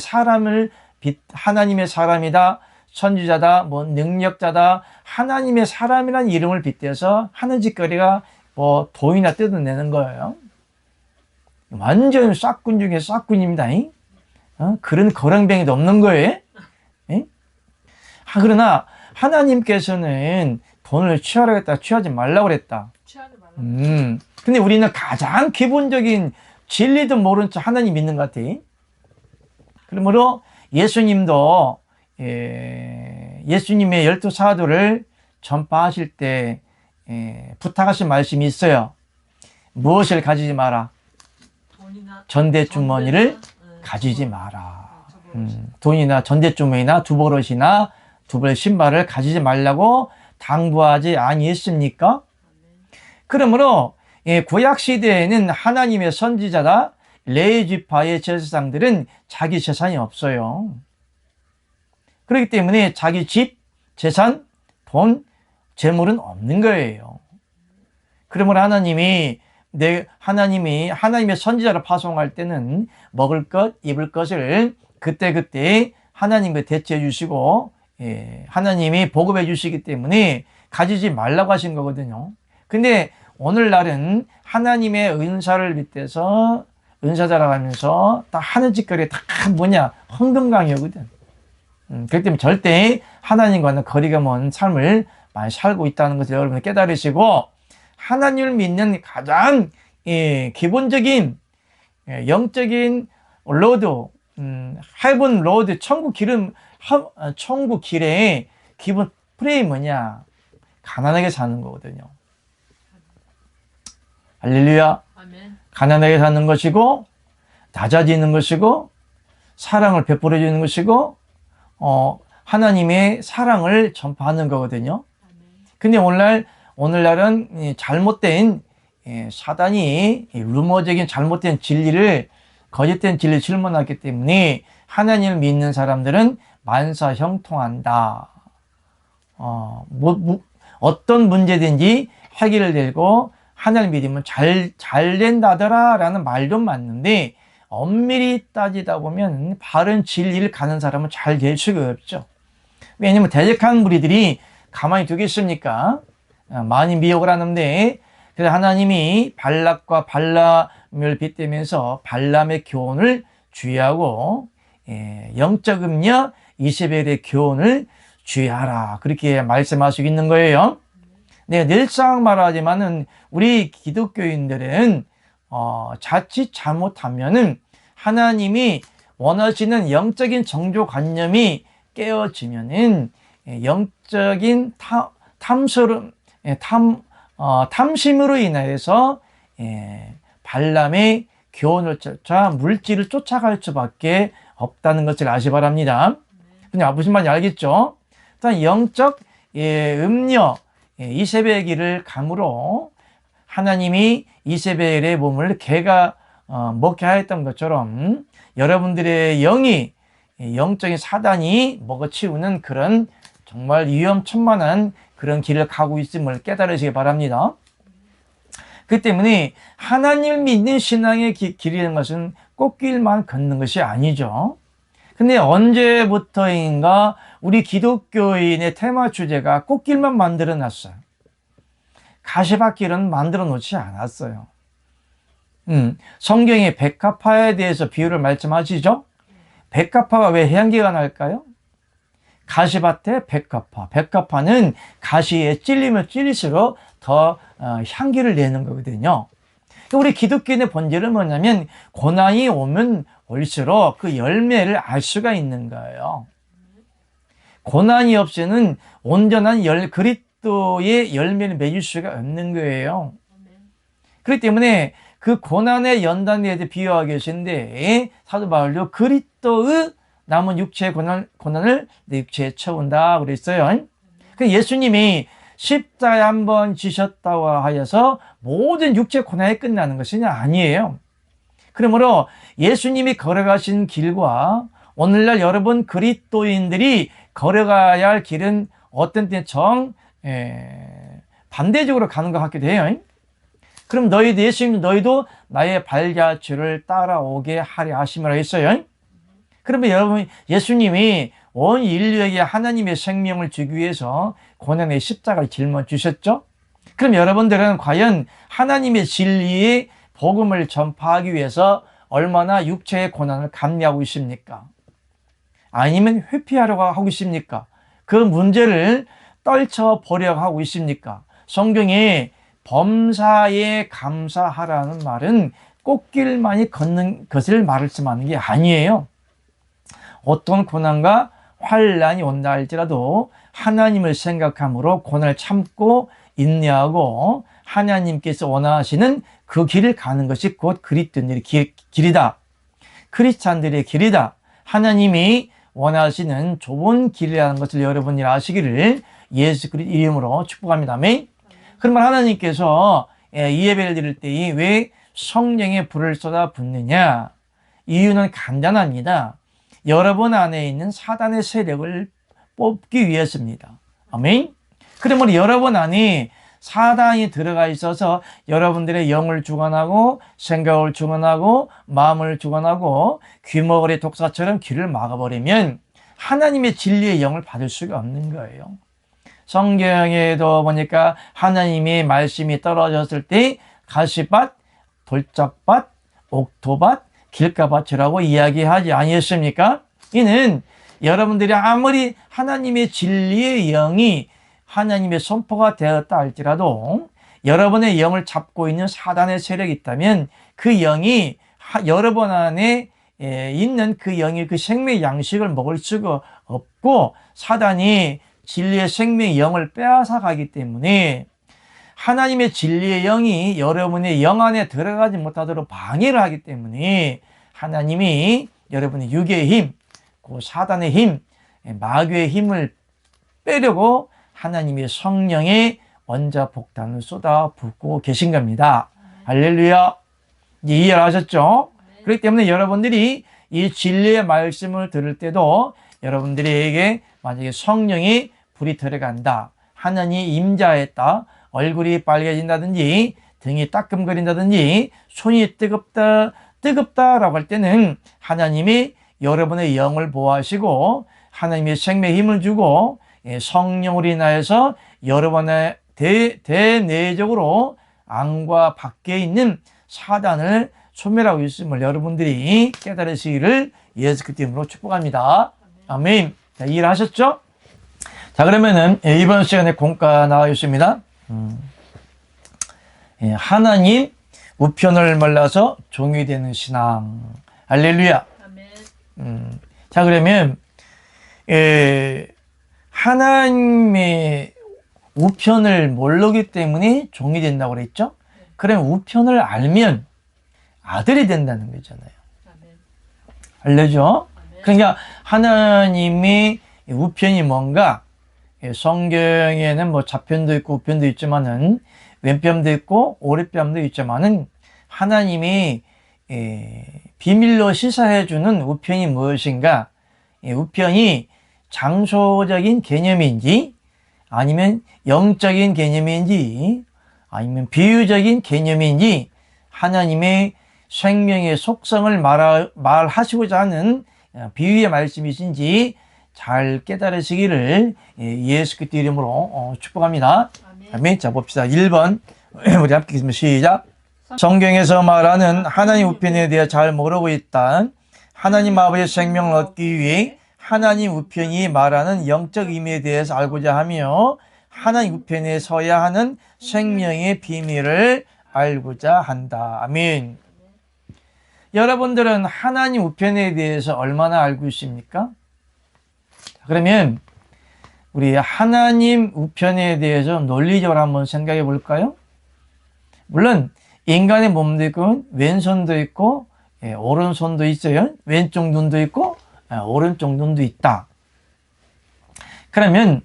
사람이다, 선지자다, 뭐 능력자다, 하나님의 사람이라는 이름을 빗대서 하는 짓거리가 뭐 돈이나 뜯어내는 거예요. 완전 싹군 중에 싹군입니다. 그런 거렁뱅이도 없는 거예요. 그러나 하나님께서는 돈을 취하라겠다, 취하지 말라고 그랬다. 근데 우리는 가장 기본적인 진리도 모른 척 하나님 믿는 것 같아. 그러므로 예수님도 예수님의 12사도를 전파하실 때 부탁하신 말씀이 있어요. 무엇을 가지지 마라? 전대주머니를 가지지 마라. 돈이나 전대주머니나 두벌옷이나 두벌 신발을 가지지 말라고 당부하지 아니했습니까? 그러므로 구약 시대에는 하나님의 선지자다 레위 지파의 제사장들은 자기 재산이 없어요. 그렇기 때문에 자기 집, 재산, 돈, 재물은 없는 거예요. 그러므로 하나님이 하나님의 선지자를 파송할 때는 먹을 것, 입을 것을 그때그때 하나님께 대체해 주시고, 하나님이 보급해 주시기 때문에 가지지 말라고 하신 거거든요. 근데 오늘날은 하나님의 은사를 밑에서 은사자라고 하면서 다 하는 짓거리가 다 뭐냐? 헌금강요거든. 그렇기 때문에 절대 하나님과는 거리가 먼 삶을 많이 살고 있다는 것을 여러분이 깨달으시고, 하나님을 믿는 가장 기본적인 영적인 로드, 헤븐 로드, 천국 길의 기본 프레임이 뭐냐? 가난하게 사는 거거든요. 할렐루야. 아멘. 가난하게 사는 것이고, 낮아지는 것이고, 사랑을 베풀어 주는 것이고, 하나님의 사랑을 전파하는 거거든요. 근데 오늘날은 잘못된 사단이 루머적인 잘못된 진리를, 거짓된 진리를 질문하기 때문에 하나님을 믿는 사람들은 만사 형통한다. 어떤 문제든지 해결되고 하나님 믿으면 잘 된다더라 라는 말도 맞는데, 엄밀히 따지다 보면 바른 진리를 가는 사람은 잘 될 수가 없죠. 왜냐면 대적한 무리들이 가만히 두겠습니까? 많이 미혹을 하는데, 그래서 하나님이 발락과 발람을 빗대면서 발람의 교훈을 주의하고, 영적 음녀 이세벨의 교훈을 주의하라, 그렇게 말씀하시고 있는 거예요. 내가 늘상 말하지만은 우리 기독교인들은 자칫 잘못하면은 하나님이 원하시는 영적인 정조관념이 깨어지면은 영적인 탐심으로 인해서 발람의 교훈을 쫓아 물질을 쫓아갈 수밖에 없다는 것을 아시 바랍니다. 근데 무슨 말인지 알겠죠? 일단 영적 음녀 이세벨의 길을 감으로 하나님이 이세벨의 몸을 개가 먹게 하였던 것처럼 여러분들의 영이, 영적인 사단이 먹어치우는 그런 정말 위험천만한 그런 길을 가고 있음을 깨달으시기 바랍니다. 그 때문에 하나님을 믿는 신앙의 길이라는 것은 꽃길만 걷는 것이 아니죠. 근데 언제부터인가 우리 기독교인의 테마 주제가 꽃길만 만들어 놨어요. 가시밭길은 만들어 놓지 않았어요. 성경에 백합화에 대해서 비유를 말씀하시죠? 백합화가 왜 향기가 날까요? 가시밭에 백합화. 백합화는 가시에 찔리면 찔릴수록 더 향기를 내는 거거든요. 우리 기독교인의 본질은 뭐냐면 고난이 오면 올수록 그 열매를 알 수가 있는 거예요. 고난이 없이는 온전한 그리스도의 열매를 맺을 수가 없는 거예요. 그렇기 때문에 그 고난의 연단에 대해 비유하고 계신데, 사도 바울도 그리스도의 남은 육체의 고난을 내 육체에 채운다 그랬어요. 그 예수님이 십자가에 한번 지셨다고 하여서 모든 육체 고난이 끝나는 것이 아니에요. 그러므로 예수님이 걸어가신 길과 오늘날 여러분 그리스도인들이 걸어가야 할 길은 어떤 때 반대적으로 가는 것 같기도 해요. 그럼 예수님 너희도 나의 발자취를 따라오게 하려 하심이라 했어요. 그러면 여러분, 예수님이 온 인류에게 하나님의 생명을 주기 위해서 고난의 십자가를 짊어지셨죠? 그럼 여러분들은 과연 하나님의 진리의 복음을 전파하기 위해서 얼마나 육체의 고난을 감내하고 있습니까? 아니면 회피하려고 하고 있습니까? 그 문제를 떨쳐버리려고 하고 있습니까? 성경에 범사에 감사하라는 말은 꽃길만이 걷는 것을 말씀하는 게 아니에요. 어떤 고난과 환난이 온다 할지라도 하나님을 생각함으로 고난을 참고 인내하고 하나님께서 원하시는 그 길을 가는 것이 곧 그리스도인들의 길이다. 크리스찬들의 길이다. 하나님이 원하시는 좁은 길이라는 것을 여러분이 아시기를 예수 그리스도 이름으로 축복합니다. 아멘. 그러면 하나님께서 이 예배를 드릴 때 왜 성령의 불을 쏟아 붓느냐? 이유는 간단합니다. 여러분 안에 있는 사단의 세력을 뽑기 위해서입니다. 아멘. 그러므로 여러분 안에 사단이 들어가 있어서 여러분들의 영을 주관하고 생각을 주관하고 마음을 주관하고 귀머거리 독사처럼 귀를 막아버리면 하나님의 진리의 영을 받을 수가 없는 거예요. 성경에도 보니까 하나님의 말씀이 떨어졌을 때 가시밭, 돌짝밭, 옥토밭, 길가밭이라고 이야기하지 아니했습니까? 이는 여러분들이 아무리 하나님의 진리의 영이 하나님의 선포가 되었다 할지라도 여러분의 영을 잡고 있는 사단의 세력이 있다면 그 영이 여러분 안에 있는 그 영이 그 생명의 양식을 먹을 수가 없고 사단이 진리의 생명의 영을 빼앗아 가기 때문에 하나님의 진리의 영이 여러분의 영 안에 들어가지 못하도록 방해를 하기 때문에 하나님이 여러분의 육의 힘, 그 사단의 힘, 마귀의 힘을 빼려고 하나님의 성령의 원자 폭탄을 쏟아 붓고 계신 겁니다. 할렐루야. 이제 이해를 하셨죠? 그렇기 때문에 여러분들이 이 진리의 말씀을 들을 때도 여러분들에게 만약에 성령이 불이 들어간다, 하나님이 임자했다, 얼굴이 빨개진다든지 등이 따끔거린다든지 손이 뜨겁다라고 할 때는 하나님이 여러분의 영을 보호하시고 하나님의 생명의 힘을 주고 성령으로 인하여서 여러분의 대내적으로 안과 밖에 있는 사단을 소멸하고 있음을 여러분들이 깨달으시기를 예수 그리스도 이름으로 축복합니다. 아멘. 자, 이해를 하셨죠? 자, 그러면은 이번 시간에 공과 나와 있습니다. 하나님 우편을 몰라서 종이 되는 신앙. 할렐루야. 아멘. 자, 그러면 하나님의 우편을 모르기 때문에 종이 된다고 그랬죠? 그럼 우편을 알면 아들이 된다는 거잖아요. 아멘. 알려죠? 아멘. 그러니까 하나님의 우편이 뭔가 성경에는 뭐 좌편도 있고 우편도 있지만은 왼편도 있고 오른편도 있지만은 하나님이 비밀로 시사해주는 우편이 무엇인가? 우편이 장소적인 개념인지 아니면 영적인 개념인지 아니면 비유적인 개념인지 하나님의 생명의 속성을 말하시고자 하는 비유의 말씀이신지 잘 깨달으시기를 예수 그리스도 이름으로 축복합니다. 아멘. 자, 봅시다. 1번 우리 함께 읽습니다. 시작. 성경에서 말하는 하나님 우편에 대해 잘 모르고 있다. 하나님 아버지의 생명을 얻기 위해 하나님 우편이 말하는 영적 의미에 대해서 알고자 하며 하나님 우편에 서야 하는 생명의 비밀을 알고자 한다. 아멘. 여러분들은 하나님 우편에 대해서 얼마나 알고 있습니까? 그러면 우리 하나님 우편에 대해서 논리적으로 한번 생각해 볼까요? 물론 인간의 몸도 있고 왼손도 있고 오른손도 있어요. 왼쪽 눈도 있고 오른쪽 눈도 있다. 그러면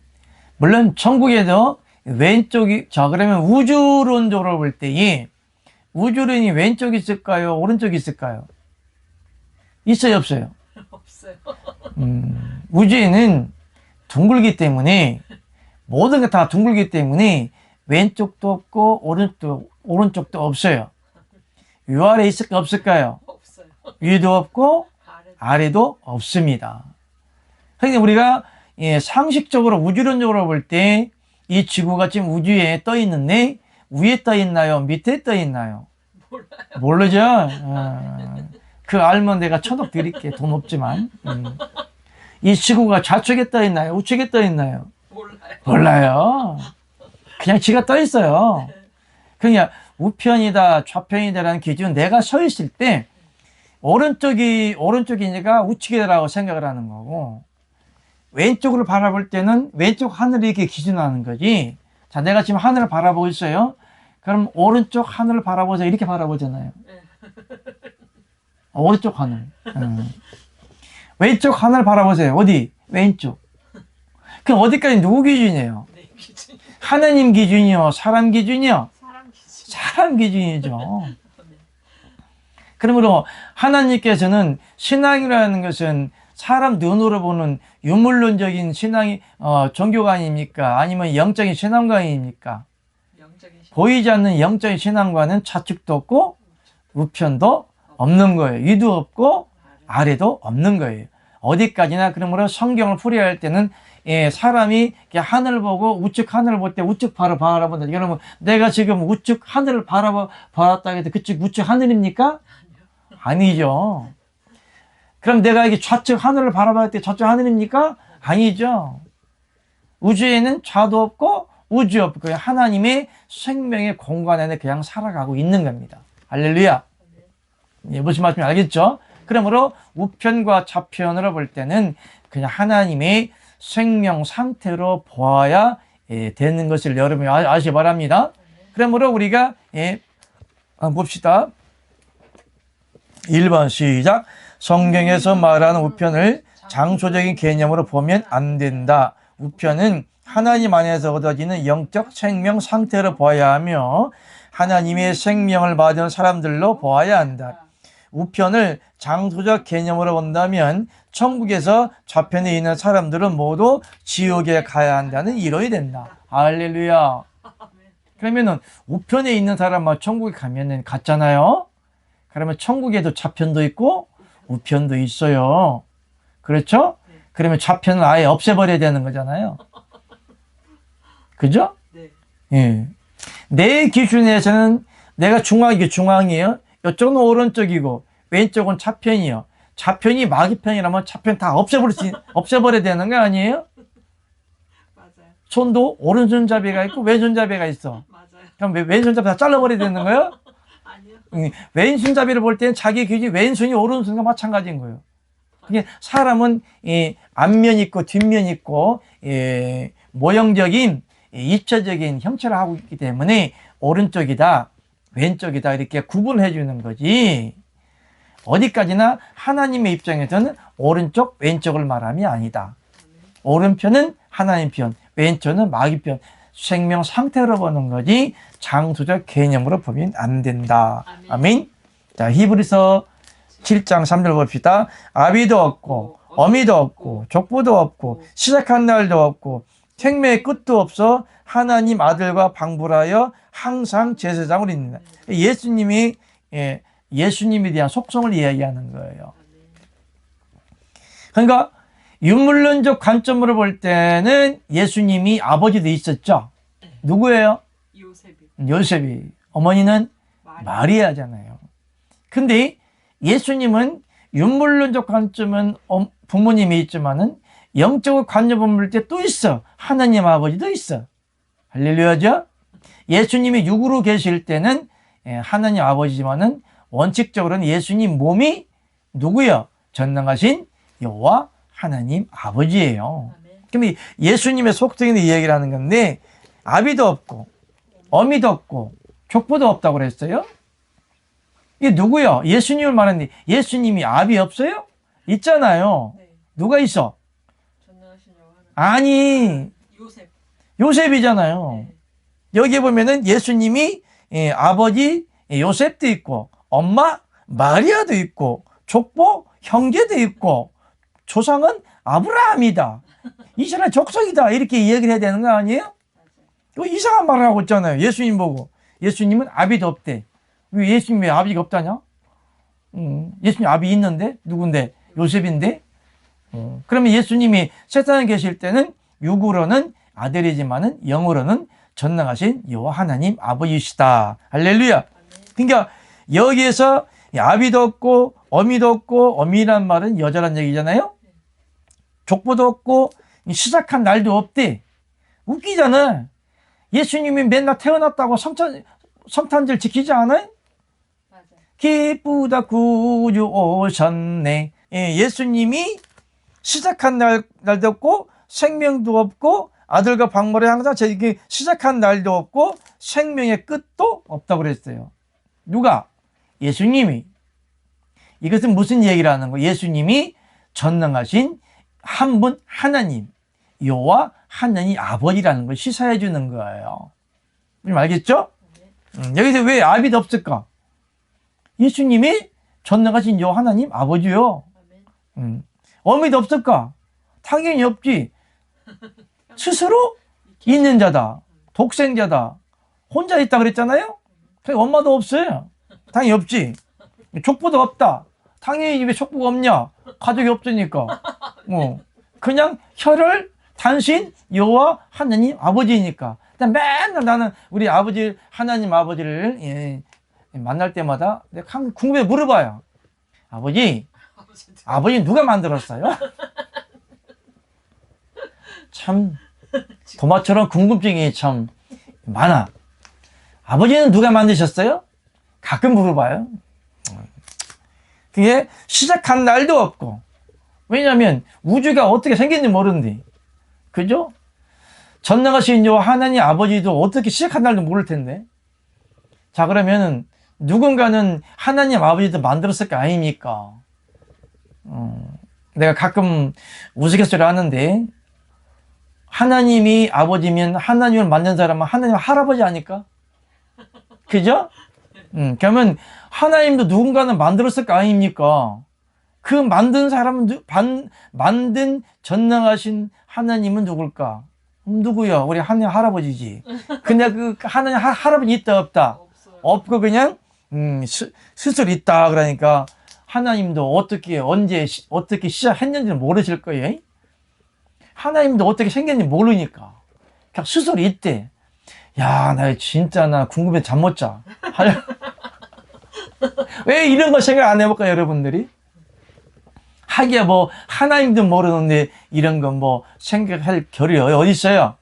물론 천국에도 왼쪽이 그러면 우주론적으로 볼 때에 우주론이 왼쪽이 있을까요? 오른쪽이 있을까요? 있어요, 없어요? 없어요. 우주에는 둥글기 때문에 모든 게 다 둥글기 때문에 왼쪽도 없고 오른쪽도 없어요. 위 아래 있을까 없을까요? 없어요. 위도 없고 아래도 없습니다. 그러니까 우리가 상식적으로 우주론적으로 볼 때 이 지구가 지금 우주에 떠 있는데 위에 떠 있나요? 밑에 떠 있나요? 모르죠? 그 알면 내가 천억 드릴게. 돈 없지만. 이 지구가 좌측에 떠 있나요? 우측에 떠 있나요? 몰라요. 그냥 지가 떠 있어요. 그냥 우편이다, 좌편이다라는 기준은 내가 서 있을 때 오른쪽이니까 우측이라고 생각을 하는 거고 왼쪽으로 바라볼 때는 왼쪽 하늘이 이렇게 기준하는 거지. 자, 내가 지금 하늘을 바라보고 있어요. 그럼 오른쪽 하늘을 바라보자 이렇게 바라보잖아요. 오른쪽 하늘. 왼쪽 하늘 바라보세요. 어디? 왼쪽. 그럼 어디까지 누구 기준이에요? 내 기준. 하나님 기준이요? 사람 기준이요? 사람 기준. 사람 기준이죠. 그러므로 하나님께서는 신앙이라는 것은 사람 눈으로 보는 유물론적인 신앙이 종교가 아닙니까? 아니면 영적인 신앙관입니까? 영적인 신앙. 보이지 않는 영적인 신앙과는 좌측도 없고 우편도 없는 거예요. 위도 없고 아래도 없는 거예요. 어디까지나. 그러므로 성경을 풀이할 때는 사람이 하늘을 보고 우측 하늘을 볼 때 우측 바로 바라본다. 그러면 내가 지금 우측 하늘을 바라봤다 해도 그쪽 우측 하늘입니까? 아니죠. 그럼 내가 이게 좌측 하늘을 바라볼 때 좌측 하늘입니까? 아니죠. 우주에는 좌도 없고 우주 없고 그냥 하나님의 생명의 공간 안에 그냥 살아가고 있는 겁니다. 할렐루야. 무슨 말씀인지 알겠죠? 그러므로 우편과 좌편으로 볼 때는 그냥 하나님의 생명 상태로 보아야 되는 것을 여러분이 아시기 바랍니다. 그러므로 우리가 한번 봅시다. 1번 시작. 성경에서 말하는 우편을 장소적인 개념으로 보면 안 된다. 우편은 하나님 안에서 얻어지는 영적 생명 상태로 보아야 하며 하나님의 생명을 받은 사람들로 보아야 한다. 우편을 장소적 개념으로 본다면 천국에서 좌편에 있는 사람들은 모두 지옥에 가야 한다는 이론이 된다. 할렐루야. 그러면은 우편에 있는 사람만 천국에 가면은 갔잖아요. 그러면 천국에도 좌편도 있고 우편도 있어요. 그렇죠? 그러면 좌편을 아예 없애버려야 되는 거잖아요. 그죠? 네. 예. 내 기준에서는 내가 이게 중앙이에요. 이쪽은 오른쪽이고 왼쪽은 좌편이요. 좌편이 마귀편이라면 좌편 다 없애버려야 되는 거 아니에요? 맞아요. 손도 오른손잡이가 있고 왼손잡이가 있어. 맞아요. 그럼 왼손잡이 다 잘라버려야 되는 거예요? 아니요. 왼손잡이를 볼 때는 자기 기준이 왼손이 오른손과 마찬가지인 거예요. 그게 사람은 앞면 있고 뒷면 있고 모형적인 입체적인 형체를 하고 있기 때문에 오른쪽이다 왼쪽이다 이렇게 구분해 주는 거지. 어디까지나 하나님의 입장에서는 오른쪽 왼쪽을 말함이 아니다. 오른편은 하나님 편, 왼쪽은 마귀 편. 생명 상태로 보는 거지 장소적 개념으로 보면 안 된다. 아멘. 자, 히브리서 7장 3절 봅시다. 아비도 없고 어미도 없고 족보도 없고 시작한 날도 없고 생명의 끝도 없어 하나님 아들과 방불하여 항상 제사장으로 있는다. 예수님에 대한 속성을 이야기하는 거예요. 그러니까 유물론적 관점으로 볼 때는 예수님이 아버지도 있었죠. 누구예요? 요셉이. 어머니는 마리아잖아요. 근데 예수님은 유물론적 관점은 부모님이 있지만은 영적으로 관점을 볼 때 또 있어. 하나님 아버지도 있어. 할렐루야죠? 예수님이 육으로 계실 때는 하나님 아버지지만은 원칙적으로는 예수님 몸이 누구요? 전능하신 여호와 하나님 아버지예요. 그럼 예수님의 속성인 이야기를 하는 건데 아비도 없고 어미도 없고 족보도 없다고 그랬어요. 이게 누구요? 예수님을 말하는데 예수님이 아비 없어요? 있잖아요. 네. 누가 있어? 전능하신 여호와 하나님. 아니 요셉이잖아요. 네. 여기 보면은 예수님이 아버지 요셉도 있고 엄마 마리아도 있고 족보 형제도 있고 조상은 아브라함이다. 이스라엘 족속이다. 이렇게 이야기를 해야 되는 거 아니에요? 또 이상한 말을 하고 있잖아요. 예수님 보고. 예수님은 아비도 없대. 왜 예수님이 아비가 없다냐? 예수님 아비 있는데? 누군데? 요셉인데? 그러면 예수님이 세상에 계실 때는 육으로는 아들이지만은 영으로는 전능하신 여호와 하나님 아버지시다. 할렐루야. 그러니까 여기에서 아비도 없고 어미도 없고 어미란 말은 여자란 얘기잖아요. 족보도 없고 시작한 날도 없대. 웃기잖아. 예수님이 맨날 태어났다고 성탄절 지키지 않아요? 맞아요. 기쁘다 구주 오셨네. 예수님이 시작한 날도 없고 생명도 없고 아들과 방모를 항상 저에게 시작한 날도 없고 생명의 끝도 없다고 그랬어요. 누가? 예수님이. 이것은 무슨 얘기를 하는 거예요? 예수님이 전능하신 한 분 하나님, 여호와 하나님 아버지라는 걸 시사해 주는 거예요. 알겠죠? 여기서 왜 아비도 없을까? 예수님이 전능하신 여 하나님 아버지요. 아멘. 어미도 없을까? 당연히 없지. 스스로 있는 자다. 독생자다. 혼자 있다 그랬잖아요? 엄마도 없어요. 당연히 없지. 족보도 없다. 당연히 왜 족보가 없냐? 가족이 없으니까. 그냥 혈을 단신 여호와 하나님 아버지니까. 맨날 나는 우리 아버지 하나님 아버지를 만날 때마다 내가 궁금해 물어봐요. 아버지 누가 만들었어요? 참 도마처럼 궁금증이 참 많아. 아버지는 누가 만드셨어요? 가끔 물어봐요. 그게 시작한 날도 없고. 왜냐하면 우주가 어떻게 생겼는지 모르는데. 그죠? 전능하신 요 하나님 아버지도 어떻게 시작한 날도 모를 텐데. 자, 그러면은 누군가는 하나님 아버지도 만들었을 거 아닙니까? 내가 가끔 우스갯소리 하는데, 하나님이 아버지면 하나님을 만든 사람은 하나님 할아버지 아닐까? 그죠? 그러면 하나님도 누군가는 만들었을 거 아닙니까? 그 만든 사람은, 만든 전능하신 하나님은 누굴까? 누구야? 우리 하나님 할아버지지. 근데 그 하나님 할아버지 있다 없다? 없어요. 없고 그냥 스스로 있다. 그러니까 하나님도 어떻게 언제 어떻게 시작했는지는 모르실 거예요. 하나님도 어떻게 생겼는지 모르니까 그냥 스스로 있대. 야, 나 진짜 나 궁금해 잠 못 자. 왜 이런 거 생각 안 해볼까 여러분들이? 하기야 뭐 하나님도 모르는데 이런 건 뭐 생각할 겨를이 어디 있어요?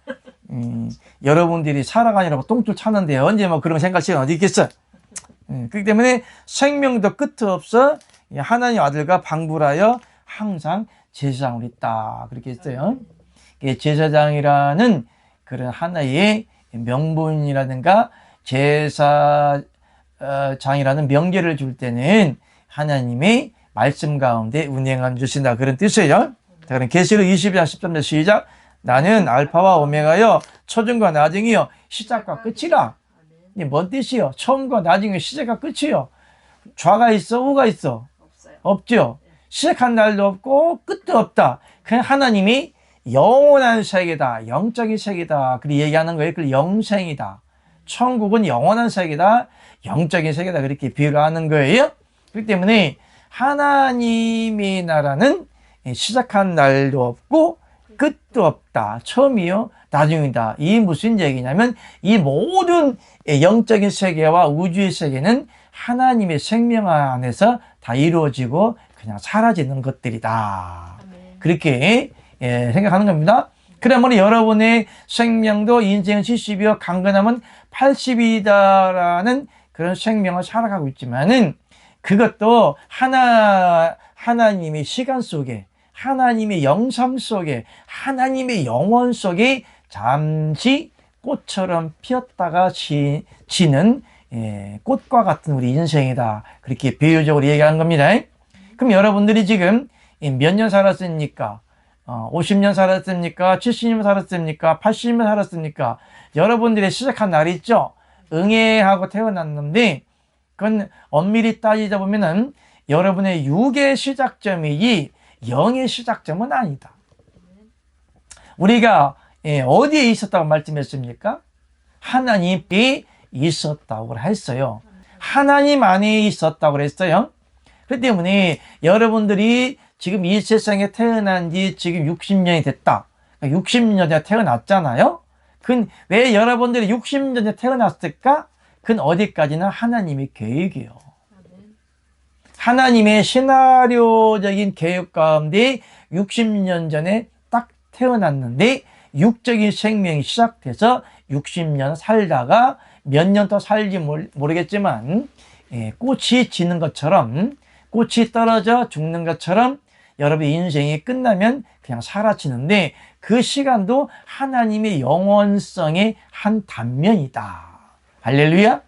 여러분들이 살아가느라고 똥줄 차는데 언제 뭐 그런 생각할 시간 어디 있겠어? 그렇기 때문에 생명도 끝 없어 하나님 아들과 방불하여 항상 제사장으로 있다 그렇게 했어요. 제사장이라는 그런 하나의 명분이라든가 제사장이라는 명제를 줄 때는 하나님의 말씀 가운데 운행함 주신다 그런 뜻이에요. 자, 그럼 계시록 22장 13절 시작. 나는 알파와 오메가여 초중과 나중이여 시작과 끝이라. 이게 뭔 뜻이요? 처음과 나중에 시작과 끝이요. 좌가 있어 우가 있어? 없어요. 없죠. 시작한 날도 없고 끝도 없다. 그냥 하나님이 영원한 세계다. 영적인 세계다. 그렇게 얘기하는 거예요. 그 영생이다. 천국은 영원한 세계다. 영적인 세계다. 그렇게 비유를 하는 거예요. 그렇기 때문에 하나님의 나라는 시작한 날도 없고 끝도 없다. 처음이요. 나중이다. 이 무슨 얘기냐면 이 모든 영적인 세계와 우주의 세계는 하나님의 생명 안에서 다 이루어지고 그냥 사라지는 것들이다. 아멘. 그렇게 생각하는 겁니다. 그러면 여러분의 생명도 인생은 70이요 강건함은 80이다라는 그런 생명을 살아가고 있지만은 그것도 하나님의 시간 속에 하나님의 영상 속에 하나님의 영원 속에 잠시 꽃처럼 피었다가 지는 꽃과 같은 우리 인생이다. 그렇게 비유적으로 얘기하는 겁니다. 그럼 여러분들이 지금 몇 년 살았습니까? 50년 살았습니까? 70년 살았습니까? 80년 살았습니까? 여러분들의 시작한 날이 있죠? 응애하고 태어났는데 그건 엄밀히 따지다 보면은 여러분의 육의 시작점이지 영의 시작점은 아니다. 우리가 어디에 있었다고 말씀했습니까? 하나님께 있었다고 했어요. 하나님 안에 있었다고 그랬어요. 그렇기 때문에 여러분들이 지금 이 세상에 태어난 지 지금 60년이 됐다. 60년 전에 태어났잖아요. 그건 왜 여러분들이 60년 전에 태어났을까? 그건 어디까지나 하나님의 계획이에요. 하나님의 시나리오적인 계획 가운데 60년 전에 딱 태어났는데 육적인 생명이 시작돼서 60년 살다가 몇 년 더 살지 모르겠지만 꽃이 지는 것처럼 꽃이 떨어져 죽는 것처럼 여러분의 인생이 끝나면 그냥 사라지는데 그 시간도 하나님의 영원성의 한 단면이다. 할렐루야.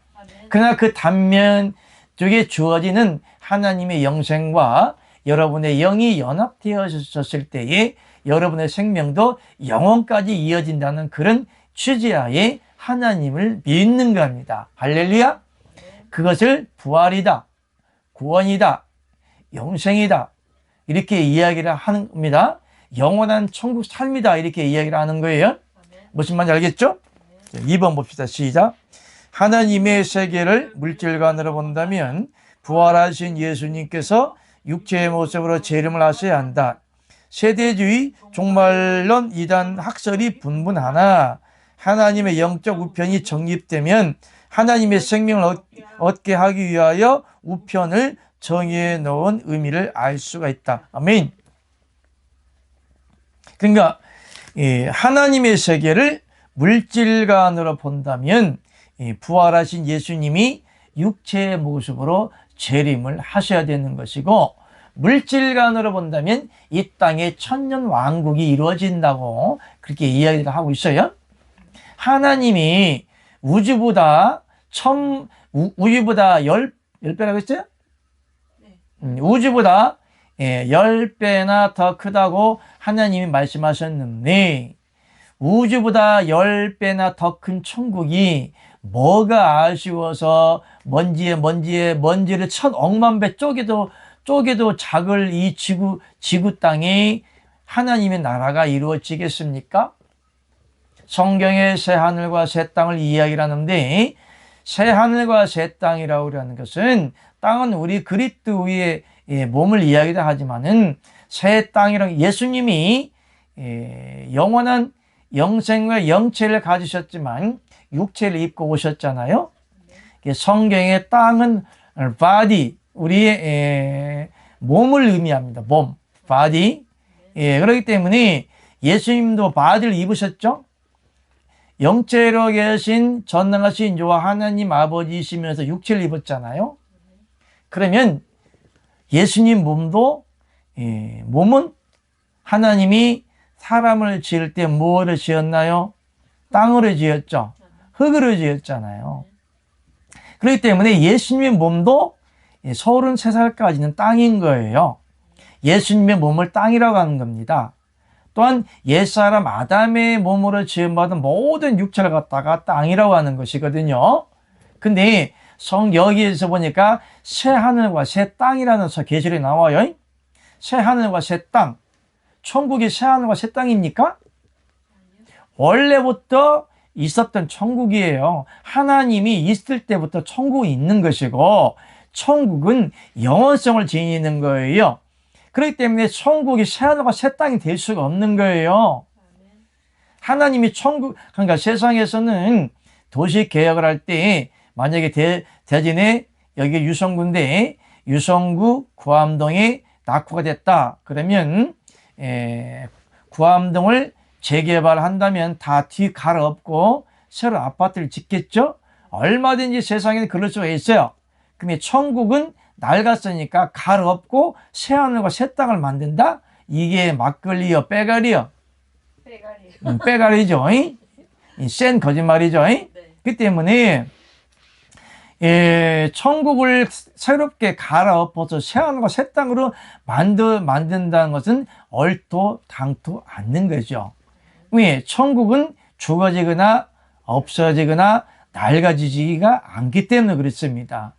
그러나 그 단면 쪽에 주어지는 하나님의 영생과 여러분의 영이 연합되어졌을 때에 여러분의 생명도 영원까지 이어진다는 그런 취지하에 하나님을 믿는 겁니다. 할렐루야. 그것을 부활이다, 구원이다, 영생이다 이렇게 이야기를 하는 겁니다. 영원한 천국 삶이다 이렇게 이야기를 하는 거예요. 무슨 말인지 알겠죠? 자, 2번 봅시다. 시작. 하나님의 세계를 물질관으로 본다면 부활하신 예수님께서 육체의 모습으로 재림을 하셔야 한다. 세대주의, 종말론, 이단 학설이 분분하나 하나님의 영적 우편이 정립되면 하나님의 생명을 얻게 하기 위하여 우편을 정의해 놓은 의미를 알 수가 있다. 아멘. 그러니까 하나님의 세계를 물질관으로 본다면 부활하신 예수님이 육체의 모습으로 재림을 하셔야 되는 것이고, 물질관으로 본다면 이 땅에 천년 왕국이 이루어진다고 그렇게 이야기를 하고 있어요. 하나님이 우주보다 열 배라고 했어요? 우주보다 10배나 더 크다고 하나님이 말씀하셨는데, 우주보다 10배나 더 큰 천국이 뭐가 아쉬워서 먼지를 1000억만 배 쪼개도 작을 이 지구 땅에 하나님의 나라가 이루어지겠습니까? 성경의 새 하늘과 새 땅을 이야기를 하는데, 새 하늘과 새 땅이라고 하는 것은, 땅은 우리 그리스도 위에 몸을 이야기도 하지만은 새 땅이랑 예수님이 영원한 영생과 영체를 가지셨지만 육체를 입고 오셨잖아요. 성경의 땅은 body, 우리의 몸을 의미합니다. 몸, body. 그렇기 때문에 예수님도 바디를 입으셨죠. 영체로 계신 전능하신 여호와 하나님 아버지이시면서 육체를 입었잖아요. 그러면 예수님 몸도 몸은 하나님이 사람을 지을 때 무엇을 지었나요? 땅으로 지었죠. 흙으로 지었잖아요. 그렇기 때문에 예수님의 몸도 33살까지는 땅인 거예요. 예수님의 몸을 땅이라고 하는 겁니다. 또한 옛사람 아담의 몸으로 지음받은 모든 육체를 갖다가 땅이라고 하는 것이거든요. 근데 여기에서 보니까 새 하늘과 새 땅이라는 계절이 나와요. 새 하늘과 새 땅. 천국이 새 하늘과 새 땅입니까? 원래부터 있었던 천국이에요. 하나님이 있을 때부터 천국이 있는 것이고, 천국은 영원성을 지니는 거예요. 그렇기 때문에 천국이 새 하늘과 새 땅이 될 수가 없는 거예요. 하나님이 그러니까 세상에서는 도시 개혁을 할 때 만약에 대전에 여기 유성구인데 유성구 구암동에 낙후가 됐다. 그러면 구암동을 재개발한다면 다 뒤 갈아엎고 새로 아파트를 짓겠죠. 얼마든지 세상에는 그럴 수가 있어요. 근데 천국은 낡았으니까 갈아엎고 새 하늘과 새 땅을 만든다? 이게 막걸리요, 빼가리요? 빼가리죠. 센 거짓말이죠. 그 때문에 천국을 새롭게 갈아엎어서 새 하늘과 새 땅으로 만든다는 것은 얼토당토 않는 거죠. 왜? 천국은 죽어지거나 없어지거나 낡아지지가 않기 때문에 그렇습니다.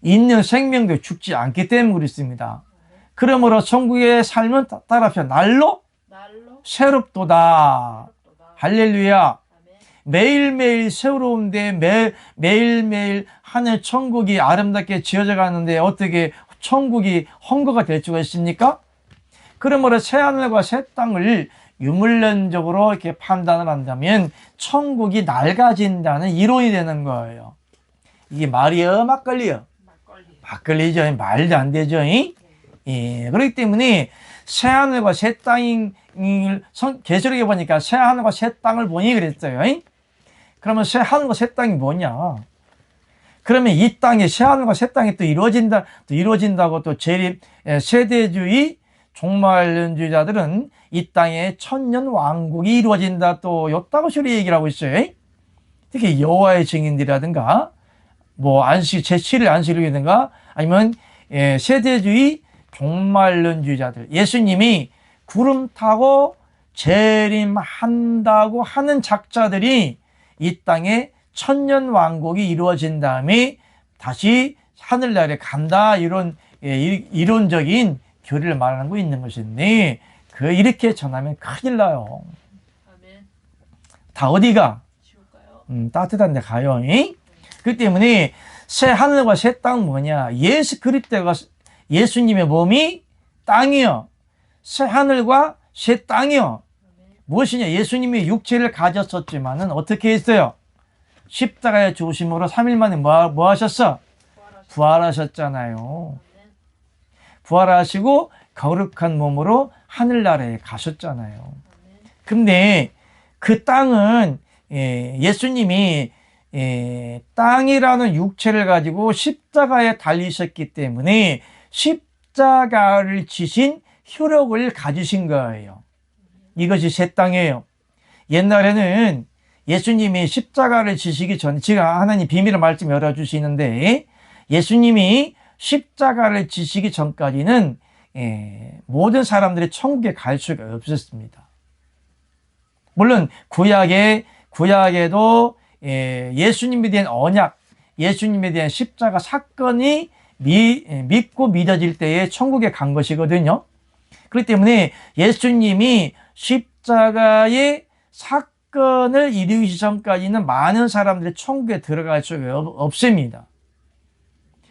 있는 생명도 죽지 않기 때문에 그렇습니다. 그러므로 천국의 삶은 따라서 날로 새롭도다. 할렐루야. 매일매일 새로운데 매일매일 하늘 천국이 아름답게 지어져 가는데 어떻게 천국이 헝거가 될 수가 있습니까? 그러므로 새 하늘과 새 땅을 유물론적으로 이렇게 판단을 한다면 천국이 낡아진다는 이론이 되는 거예요. 이게 말이요, 막걸리요? 막걸리죠. 말도 안 되죠. 그렇기 때문에 새 하늘과 새 땅을 계시록에 보니까 새 하늘과 새 땅을 보니 그랬어요. 그러면 새 하늘과 새 땅이 뭐냐? 그러면 이 땅에 새 하늘과 새 땅이 또 이루어진다고 또 재림 세대주의 종말론주의자들은 이 땅에 천년 왕국이 이루어진다 또 요따고 소리 얘기를 하고 있어요. 특히 여호와의 증인들이라든가 뭐 제7일 안식일이라든가 아니면 세대주의 종말론주의자들, 예수님이 구름 타고 재림한다고 하는 작자들이 이 땅에 천년 왕국이 이루어진 다음에 다시 하늘나라에 간다, 이런 이론적인 교리를 말하는 거 있는 것인데, 이렇게 전하면 큰일 나요. 아멘. 다 어디가? 지울까요? 따뜻한 데 가요. 그렇기 때문에 새 하늘과 새 땅 뭐냐? 예수 그리스도가 예수님의 몸이 땅이요. 새 하늘과 새 땅이요. 무엇이냐? 예수님이 육체를 가졌었지만은 어떻게 했어요? 십자가에 죽으심으로 3일 만에 뭐 하셨어? 부활하셨잖아요. 부활하시고 거룩한 몸으로 하늘나라에 가셨잖아요. 근데 그 땅은 예수님이 땅이라는 육체를 가지고 십자가에 달리셨기 때문에 십자가를 지신 효력을 가지신 거예요. 이것이 새 땅이에요. 옛날에는 예수님이 십자가를 지시기 전에, 제가 하나님 비밀의 말씀 열어주시는데, 예수님이 십자가를 지시기 전까지는 모든 사람들이 천국에 갈 수가 없었습니다. 물론 구약에도 예수님에 대한 언약, 예수님에 대한 십자가 사건이 믿고 믿어질 때에 천국에 간 것이거든요. 그렇기 때문에 예수님이 십자가의 사건을 이루기 전까지는 많은 사람들이 천국에 들어갈 수가 없습니다.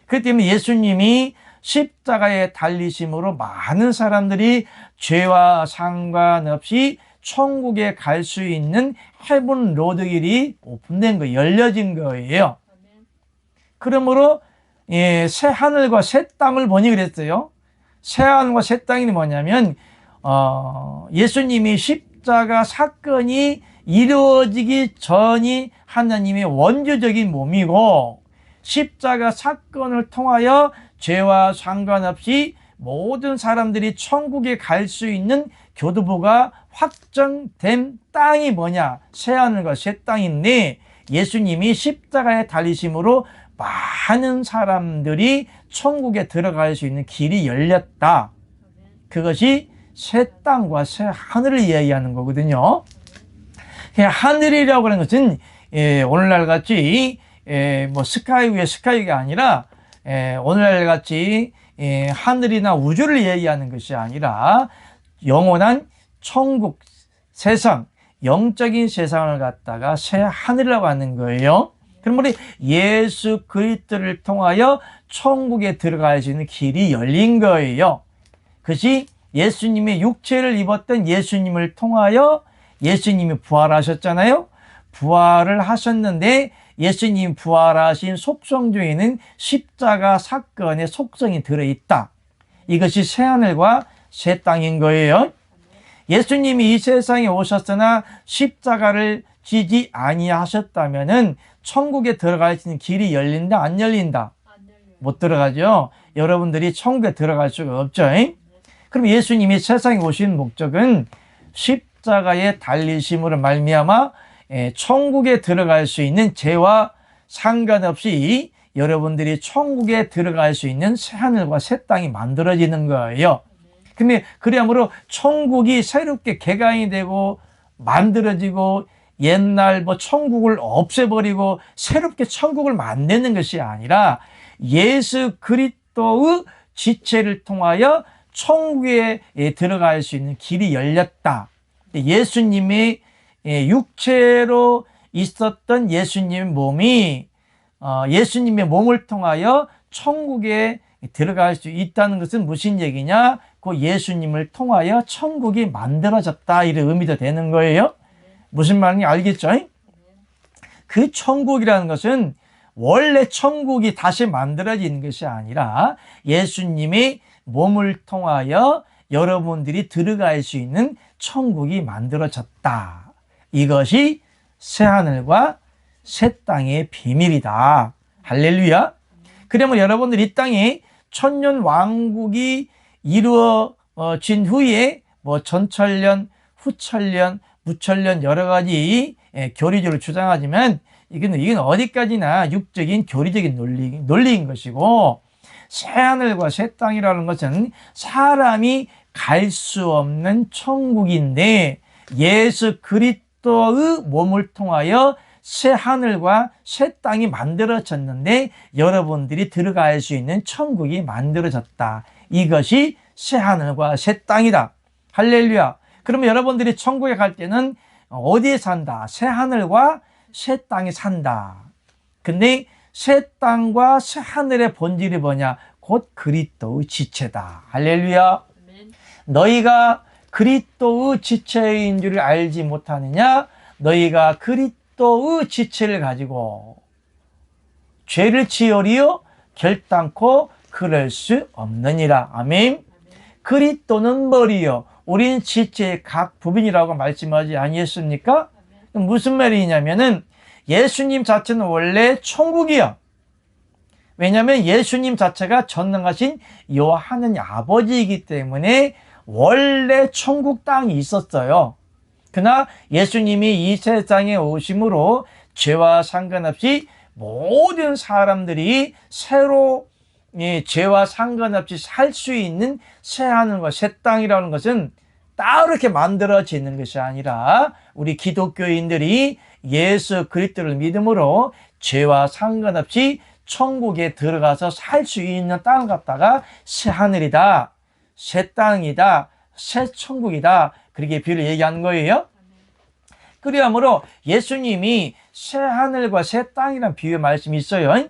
그렇기 때문에 예수님이 십자가에 달리심으로 많은 사람들이 죄와 상관없이 천국에 갈 수 있는 헤븐 로드 길이 오픈된 거예요. 열려진 거예요. 그러므로 새 하늘과 새 땅을 보니 그랬어요. 새 하늘과 새 땅이 뭐냐면 예수님이 십자가 사건이 이루어지기 전이 하나님의 원조적인 몸이고, 십자가 사건을 통하여 죄와 상관없이 모든 사람들이 천국에 갈 수 있는 교두보가 확정된 땅이 뭐냐? 새하늘과 새 땅인데, 예수님이 십자가에 달리심으로 많은 사람들이 천국에 들어갈 수 있는 길이 열렸다. 그것이 새 땅과 새 하늘을 이야기하는 거거든요. 하늘이라고 하는 것은 오늘날 같이 뭐 스카이 위에 스카이가 아니라 오늘날 같이 하늘이나 우주를 얘기하는 것이 아니라 영원한 천국 세상, 영적인 세상을 갖다가 새 하늘이라고 하는 거예요. 그러므로 예수 그리스도를 통하여 천국에 들어갈 수 있는 길이 열린 거예요. 그것이 예수님의 육체를 입었던 예수님을 통하여 예수님이 부활하셨잖아요. 부활을 하셨는데 예수님 부활하신 속성 중에는 십자가 사건의 속성이 들어있다. 이것이 새하늘과 새 땅인 거예요. 예수님이 이 세상에 오셨으나 십자가를 지지 아니하셨다면은 천국에 들어갈 수 있는 길이 열린다, 안 열린다? 못 들어가죠. 여러분들이 천국에 들어갈 수가 없죠. 그럼 예수님이 세상에 오신 목적은 십자가에 달리심으로 말미암아 천국에 들어갈 수 있는 죄와 상관없이 여러분들이 천국에 들어갈 수 있는 새하늘과 새 땅이 만들어지는 거예요. 근데 그러므로 천국이 새롭게 개강이 되고 만들어지고 옛날 천국을 없애버리고 새롭게 천국을 만드는 것이 아니라 예수 그리스도의 지체를 통하여 천국에 들어갈 수 있는 길이 열렸다. 예수님의 육체로 있었던 예수님의 몸이 예수님의 몸을 통하여 천국에 들어갈 수 있다는 것은 무슨 얘기냐? 그 예수님을 통하여 천국이 만들어졌다, 이런 의미도 되는 거예요. 무슨 말인지 알겠죠? 그 천국이라는 것은 원래 천국이 다시 만들어지는 것이 아니라 예수님의 몸을 통하여 여러분들이 들어갈 수 있는 천국이 만들어졌다. 이것이 새하늘과 새 땅의 비밀이다. 할렐루야. 그러면 여러분들 이 땅에 천년 왕국이 이루어진 후에 전천년, 후천년, 무천년 여러 가지 교리적으로 주장하지만 이건 어디까지나 육적인 교리적인 논리인 것이고, 새하늘과 새 땅이라는 것은 사람이 갈 수 없는 천국인데 예수 그리스도의 몸을 통하여 새 하늘과 새 땅이 만들어졌는데 여러분들이 들어갈 수 있는 천국이 만들어졌다. 이것이 새 하늘과 새 땅이다. 할렐루야. 그러면 여러분들이 천국에 갈 때는 어디에 산다? 새 하늘과 새 땅에 산다. 근데 새 땅과 새 하늘의 본질이 뭐냐? 곧 그리스도의 지체다. 할렐루야. 아멘. 너희가 그리스도의 지체인 줄 알지 못하느냐? 너희가 그리스도의 지체를 가지고 죄를 지으리요 결단코 그럴 수 없느니라. 아멘. 그리스도는 머리요 우리는 지체의 각 부분이라고 말씀하지 아니했습니까? 무슨 말이냐면은 예수님 자체는 원래 천국이요. 왜냐하면 예수님 자체가 전능하신 여호와 하느님 아버지이기 때문에 원래 천국 땅이 있었어요. 그러나 예수님이 이 세상에 오심으로 죄와 상관없이 모든 사람들이 새로 죄와 상관없이 살 수 있는 새 하늘과 새 땅이라는 것은 따로 이렇게 만들어지는 것이 아니라 우리 기독교인들이 예수 그리스도를 믿음으로 죄와 상관없이 천국에 들어가서 살 수 있는 땅을 갖다가 새 하늘이다, 새 땅이다, 새 천국이다 그렇게 비유를 얘기하는 거예요. 그러므로 예수님이 새 하늘과 새 땅이라는 비유 말씀이 있어요.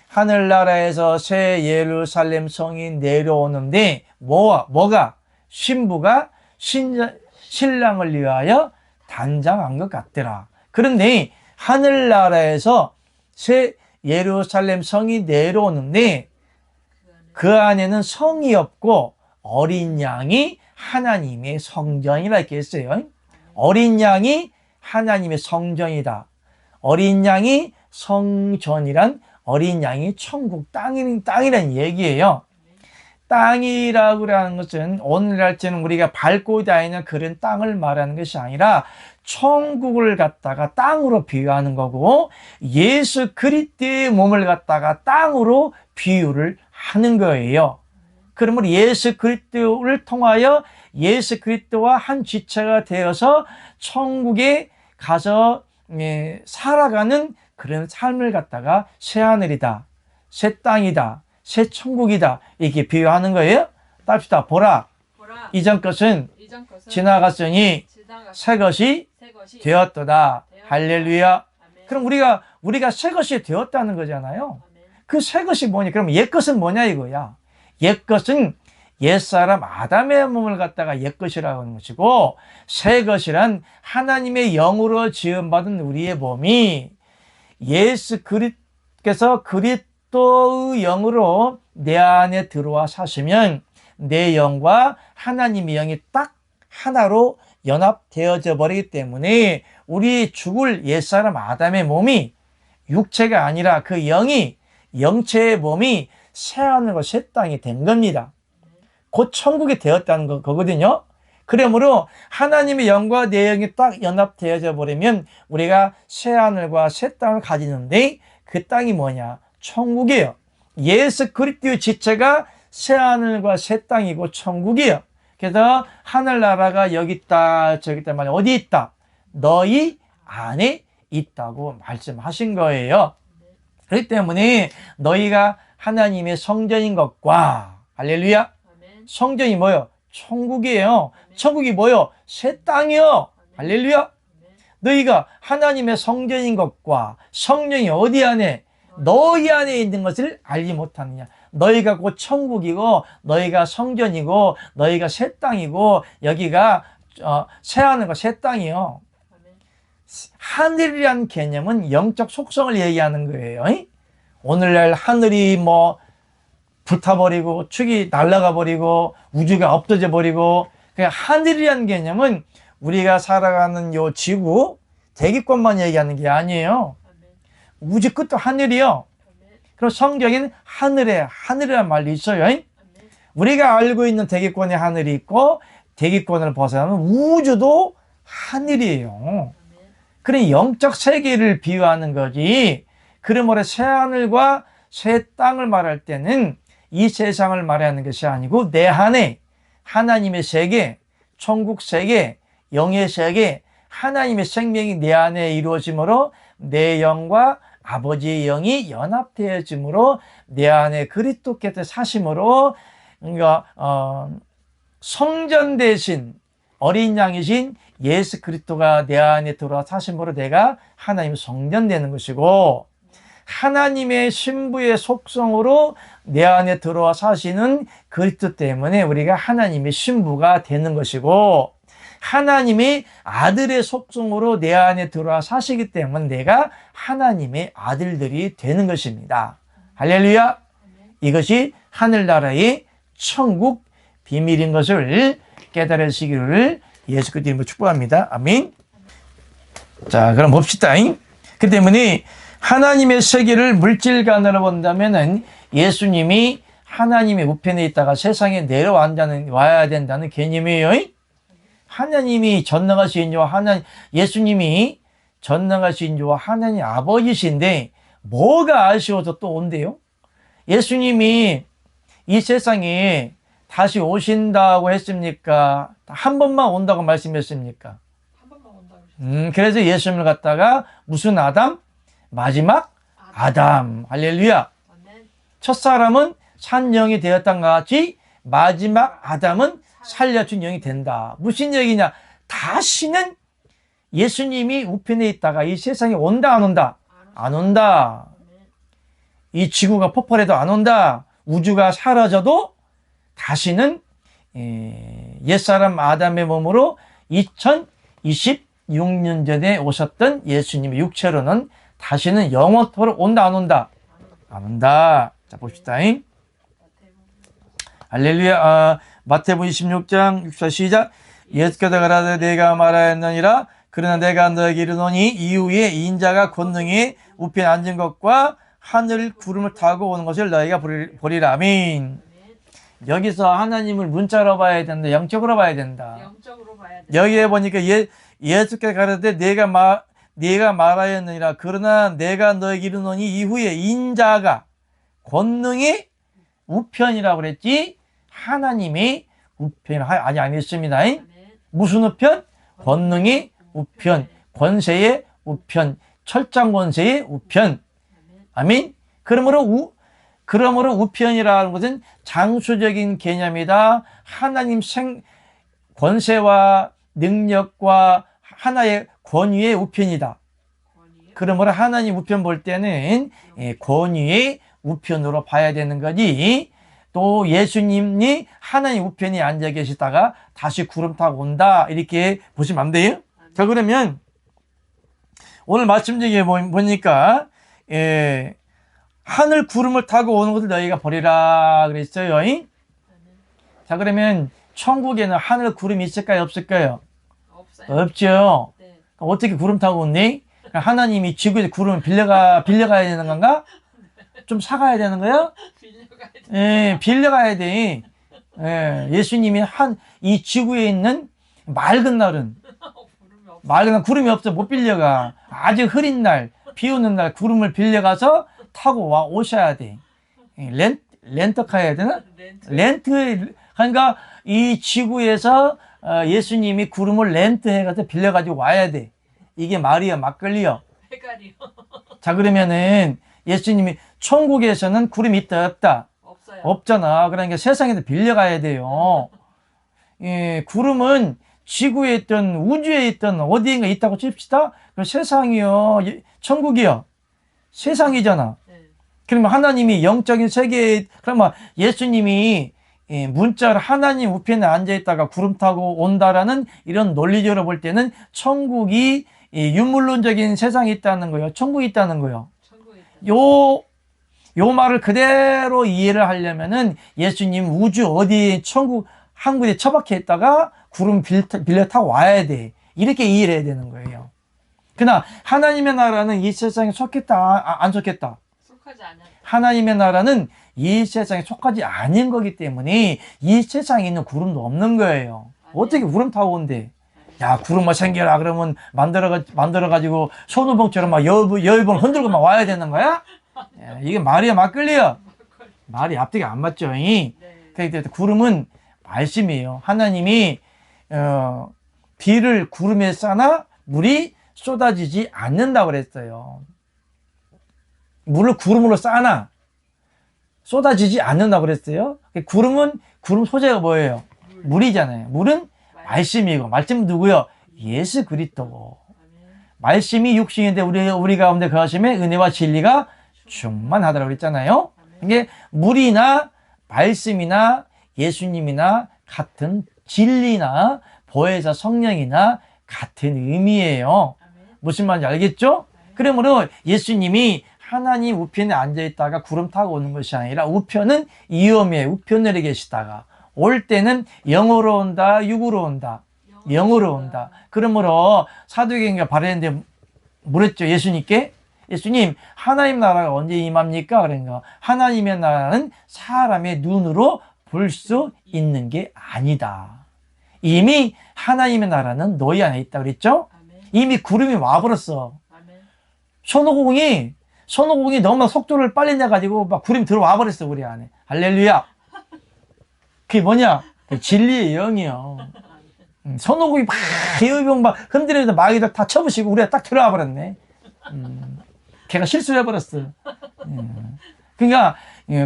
하늘나라에서 새 예루살렘 성이 내려오는데 뭐가 신부가 신랑을 위하여 단장한 것 같더라. 그런데 하늘나라에서 새 예루살렘 성이 내려오는데 그 안에는 성이 없고 어린 양이 하나님의 성전이라 이렇게 했어요. 어린 양이 하나님의 성전이다. 어린 양이 성전이란 어린 양이 천국 땅이라는 얘기예요. 땅이라고 하는 것은 오늘날처럼 우리가 밟고 다니는 그런 땅을 말하는 것이 아니라 천국을 갖다가 땅으로 비유하는 거고 예수 그리스도의 몸을 갖다가 땅으로 비유를 하는 거예요. 그러므로 예수 그리스도를 통하여 예수 그리스도와 한 지체가 되어서 천국에 가서 살아가는 그런 삶을 갖다가 새 하늘이다, 새 땅이다, 새 천국이다 이렇게 비유하는 거예요. 답시다. 보라. 이전 것은 지나갔으니 새 것이 되었도다. 할렐루야. 그럼 우리가 새 것이 되었다는 거잖아요. 그 새 것이 뭐냐? 그럼 옛 것은 뭐냐 이거야. 옛 것은 옛사람 아담의 몸을 갖다가 옛 것이라고 하는 것이고 새 것이란 하나님의 영으로 지음받은 우리의 몸이 예수 그리스도께서 그리스도의 영으로 내 안에 들어와 사시면 내 영과 하나님의 영이 딱 하나로 연합되어져 버리기 때문에 우리 죽을 옛사람 아담의 몸이 육체가 아니라 그 영이 영체의 몸이 새 하늘과 새 땅이 된 겁니다. 곧 천국이 되었다는 거거든요. 그러므로 하나님의 영과 내 영이 딱 연합되어져 버리면 우리가 새 하늘과 새 땅을 가지는데 그 땅이 뭐냐? 천국이에요. 예수 그리스도의 지체가 새 하늘과 새 땅이고 천국이에요. 그래서 하늘나라가 여기 있다 저기 있다 말이야. 어디 있다? 너희 안에 있다고 말씀하신 거예요. 그렇기 때문에 너희가 하나님의 성전인 것과 할렐루야. 성전이 뭐요? 천국이에요. 천국이 뭐요? 새 땅이요. 할렐루야. 너희가 하나님의 성전인 것과 성령이 어디 안에? 너희 안에 있는 것을 알지 못하느냐. 너희가 곧 천국이고 너희가 성전이고 너희가 새 땅이고 여기가 새 하늘과 새 땅이요. 하늘이라는 개념은 영적 속성을 얘기하는 거예요. 오늘날 하늘이 뭐 불타버리고 축이 날아가 버리고 우주가 없어져 버리고 그냥 하늘이라는 개념은 우리가 살아가는 요 지구 대기권만 얘기하는 게 아니에요. 우주 끝도 하늘이요. 그럼 성경에는 하늘이라는 말이 있어요. 우리가 알고 있는 대기권의 하늘이 있고 대기권을 벗어나면 우주도 하늘이에요. 그런 영적 세계를 비유하는 거지. 그러므로 새 하늘과 새 땅을 말할 때는 이 세상을 말하는 것이 아니고 내 안에 하나님의 세계, 천국 세계, 영의 세계, 하나님의 생명이 내 안에 이루어짐으로 내 영과 아버지의 영이 연합되어짐으로 내 안에 그리스도께서 사심으로 그러니까 성전 대신 어린 양이신 예수 그리스도가 내 안에 들어와 사심으로 내가 하나님 성전되는 것이고, 하나님의 신부의 속성으로 내 안에 들어와 사시는 그리스도 때문에 우리가 하나님의 신부가 되는 것이고, 하나님의 아들의 속성으로 내 안에 들어와 사시기 때문에 내가 하나님의 아들들이 되는 것입니다. 할렐루야. 이것이 하늘나라의 천국 비밀인 것을 깨달으시기를 예수 그리스도 이름으로 축복합니다. 아멘. 자, 그럼 봅시다. 그 때문에 하나님의 세계를 물질관으로 본다면은 예수님이 하나님의 우편에 있다가 세상에 와야 된다는 개념이에요. 하나님이 전능하신 주와 예수님이 전능하신 주와 하나님 아버지신데 뭐가 아쉬워서 또 온대요? 예수님이 이 세상에 다시 오신다고 했습니까? 한 번만 온다고 말씀했습니까? 한 번만 온다고 하셨어요. 그래서 예수님을 갖다가 무슨 아담? 마지막 아담. 할렐루야. 아멘. 첫사람은 산 영이 되었던 것 같이 마지막 아담은 살려준 영이 된다. 무슨 얘기냐? 다시는 예수님이 우편에 있다가 이 세상에 온다 안 온다? 안 온다. 이 지구가 폭발해도 안 온다. 우주가 사라져도 다시는 옛사람 아담의 몸으로 2026년 전에 오셨던 예수님의 육체로는 다시는 영원토록 온다 안 온다? 안 온다. 자, 봅시다. 할렐루야. 마태복음 26장 64 시작. 예수께서 가라사대 내가 말하였느니라. 그러나 내가 너에게 이르노니 이후에 인자가 권능에 우편에 앉은 것과 하늘 구름을 타고 오는 것을 너희가 보리라. 아멘. 여기서 하나님을 문자로 봐야 된다. 영적으로 봐야 된다. 영적으로 봐야 돼. 여기에 보니까 예수께서 가라사대 내가 말하였느니라. 그러나 내가 너에게 이르노니 이후에 인자가 권능의 우편이라고 그랬지. 하나님의 우편 아직 안 했습니다. 아멘. 무슨 우편? 권능의 우편, 권세의 우편, 철장 권세의 우편. 아멘. 그러므로 우편이라는 것은 장수적인 개념이다. 하나님 권세와 능력과 하나의 권위의 우편이다. 그러므로 하나님 우편 볼 때는 권위의 우편으로 봐야 되는 거지. 또 예수님이 하나님 우편에 앉아 계시다가 다시 구름 타고 온다. 이렇게 보시면 안 돼요. 자, 그러면 오늘 말씀 중에 보니까 하늘 구름을 타고 오는 것을 너희가 보리라 그랬어요. 자, 그러면 천국에는 하늘 구름이 있을까요? 없을까요? 없어요. 없죠. 네. 그럼 어떻게 구름 타고 온니? 하나님이 지구에 구름을 빌려가야 되는 건가? 좀 사가야 되는 거야? 빌려가야 돼. 예, 빌려가야 돼. 예수님이 이 지구에 있는 맑은 날은, 구름이 없어. 못 빌려가. 아주 흐린 날, 비 오는 날 구름을 빌려가서 타고 오셔야 돼. 렌터카 해야 되나? 그러니까 이 지구에서 예수님이 구름을 렌트해가서 빌려가지고 와야 돼. 이게 말이야, 막걸리요. 해가리요. 자, 그러면은 예수님이 천국에서는 구름이 있다, 없다? 없어요. 없잖아. 그러니까 세상에서 빌려가야 돼요. 구름은 지구에 있든 우주에 있든 어디인가 있다고 칩시다. 그럼 세상이요, 천국이요. 세상이잖아. 네. 그러면 하나님이 영적인 세계에, 그러면 예수님이 문자로 하나님 우편에 앉아있다가 구름 타고 온다라는 이런 논리적으로 볼 때는 천국이 유물론적인 세상이 있다는 거예요. 천국이 있다는 거예요. 천국에 있다. 요 말을 그대로 이해를 하려면은 예수님 우주 어디 천국 한 군데 처박혀 있다가 구름 빌려 타고 와야 돼. 이렇게 이해를 해야 되는 거예요. 그러나 하나님의 나라는 이 세상에 속했다, 안 속했다? 속하지 않아요. 하나님의 나라는 이 세상에 속하지 않은 거기 때문에 이 세상에 있는 구름도 없는 거예요. 어떻게 구름 타고 온대? 야, 구름 뭐 생겨라 그러면 만들어가지고 소노봉처럼 막 열번 흔들고 막 와야 되는 거야? 야, 이게 말이야, 막걸리야? 말이 앞뒤가 안 맞죠? 네. 그래서 구름은 말씀이에요. 하나님이 비를 구름에 싸나 물이 쏟아지지 않는다고 그랬어요. 물을 구름으로 쌓아놔 쏟아지지 않는다고 그랬어요. 구름 소재가 뭐예요? 물이잖아요. 물은 말씀이고, 말씀은 누구요? 예수 그리스도. 말씀이 육신인데 우리 가운데 거하심에 은혜와 진리가 충만하다고 그랬잖아요. 이게 물이나 말씀이나 예수님이나 같은 진리나 보혜사 성령이나 같은 의미예요. 무슨 말인지 알겠죠? 그러므로 예수님이 하나님 우편에 앉아있다가 구름 타고 오는 것이 아니라 우편은 위험에 우편에 계시다가 올 때는 영으로 온다, 육으로 온다. 영으로 온다. 그러므로 사도행전가 바랬는데 물었죠. 예수님께. 예수님, 하나님 나라가 언제 임합니까? 그러니까 하나님의 나라는 사람의 눈으로 볼 수 있는 게 아니다. 이미 하나님의 나라는 너희 안에 있다 그랬죠? 이미 구름이 와버렸어. 손오공이 너무 속도를 빨리 내가지고 막 구름이 들어와 버렸어, 우리 안에. 할렐루야. 그게 뭐냐? 진리의 영이요. 손오공이 막 개의병 막 흔들면서 마귀들 다 쳐부시고 우리가 딱 들어와 버렸네. 걔가 실수해버렸어. 그러니까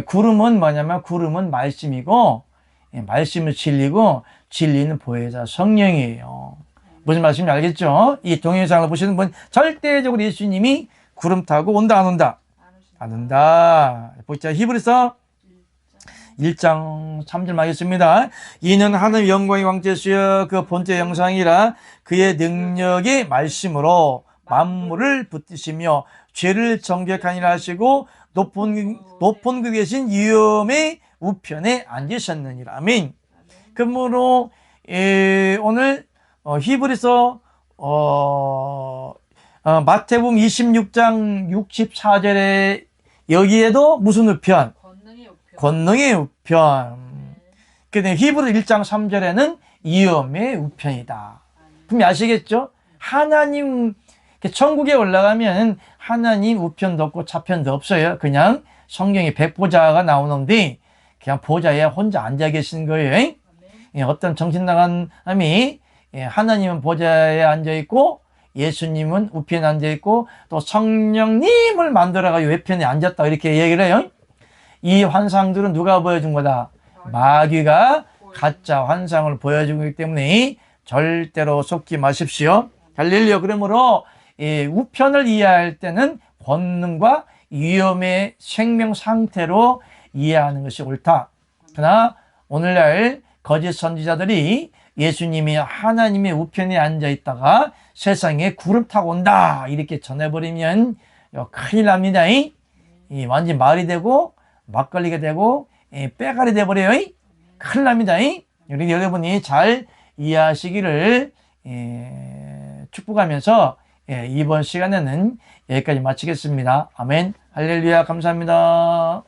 구름은 뭐냐면 구름은 말씀이고 말씀은 진리고 진리는 보혜사 성령이에요. 무슨 말씀인지 알겠죠? 이 동영상을 보시는 분 절대적으로 예수님이 구름 타고 온다 안 온다? 안 온다. 보자. 히브리서 1장 3절 말겠습니다. 이는 하나님의 영광의 왕제수여 그 본체 영상이라 그의 능력의 말씀으로 만물을 붙드시며 죄를 정결하니라 하시고 높은 그 계신 위엄의 우편에 앉으셨느니라. 아멘. 그러므로 오늘 히브리서 마태복음 26장 64절에 여기에도 무슨 우편? 권능의 우편. 근데 히브리 1장 3절에는 위엄의 우편이다. 분명히 아시겠죠? 하나님 천국에 올라가면 하나님 우편도 없고 차편도 없어요. 그냥 성경에 백보자가 나오는데 그냥 보좌에 혼자 앉아 계신 거예요. 어떤 정신 나간 사람이 하나님은 보좌에 앉아 있고 예수님은 우편에 앉아 있고 또 성령님을 만들어가지고 외편에 앉았다 이렇게 얘기를 해요. 이 환상들은 누가 보여준 거다? 마귀가 가짜 환상을 보여주고 있기 때문에 절대로 속지 마십시오. 할렐루야. 그러므로 우편을 이해할 때는 권능과 위엄의 생명 상태로 이해하는 것이 옳다. 그러나 오늘날 거짓 선지자들이 예수님이 하나님의 우편에 앉아 있다가 세상에 구름 타고 온다 이렇게 전해버리면 큰일 납니다. 완전 말이 되고 막걸리가 되고 빼가리 돼버려요. 큰일 납니다. 우리 여러분이 잘 이해하시기를 축복하면서 이번 시간에는 여기까지 마치겠습니다. 아멘. 할렐루야. 감사합니다.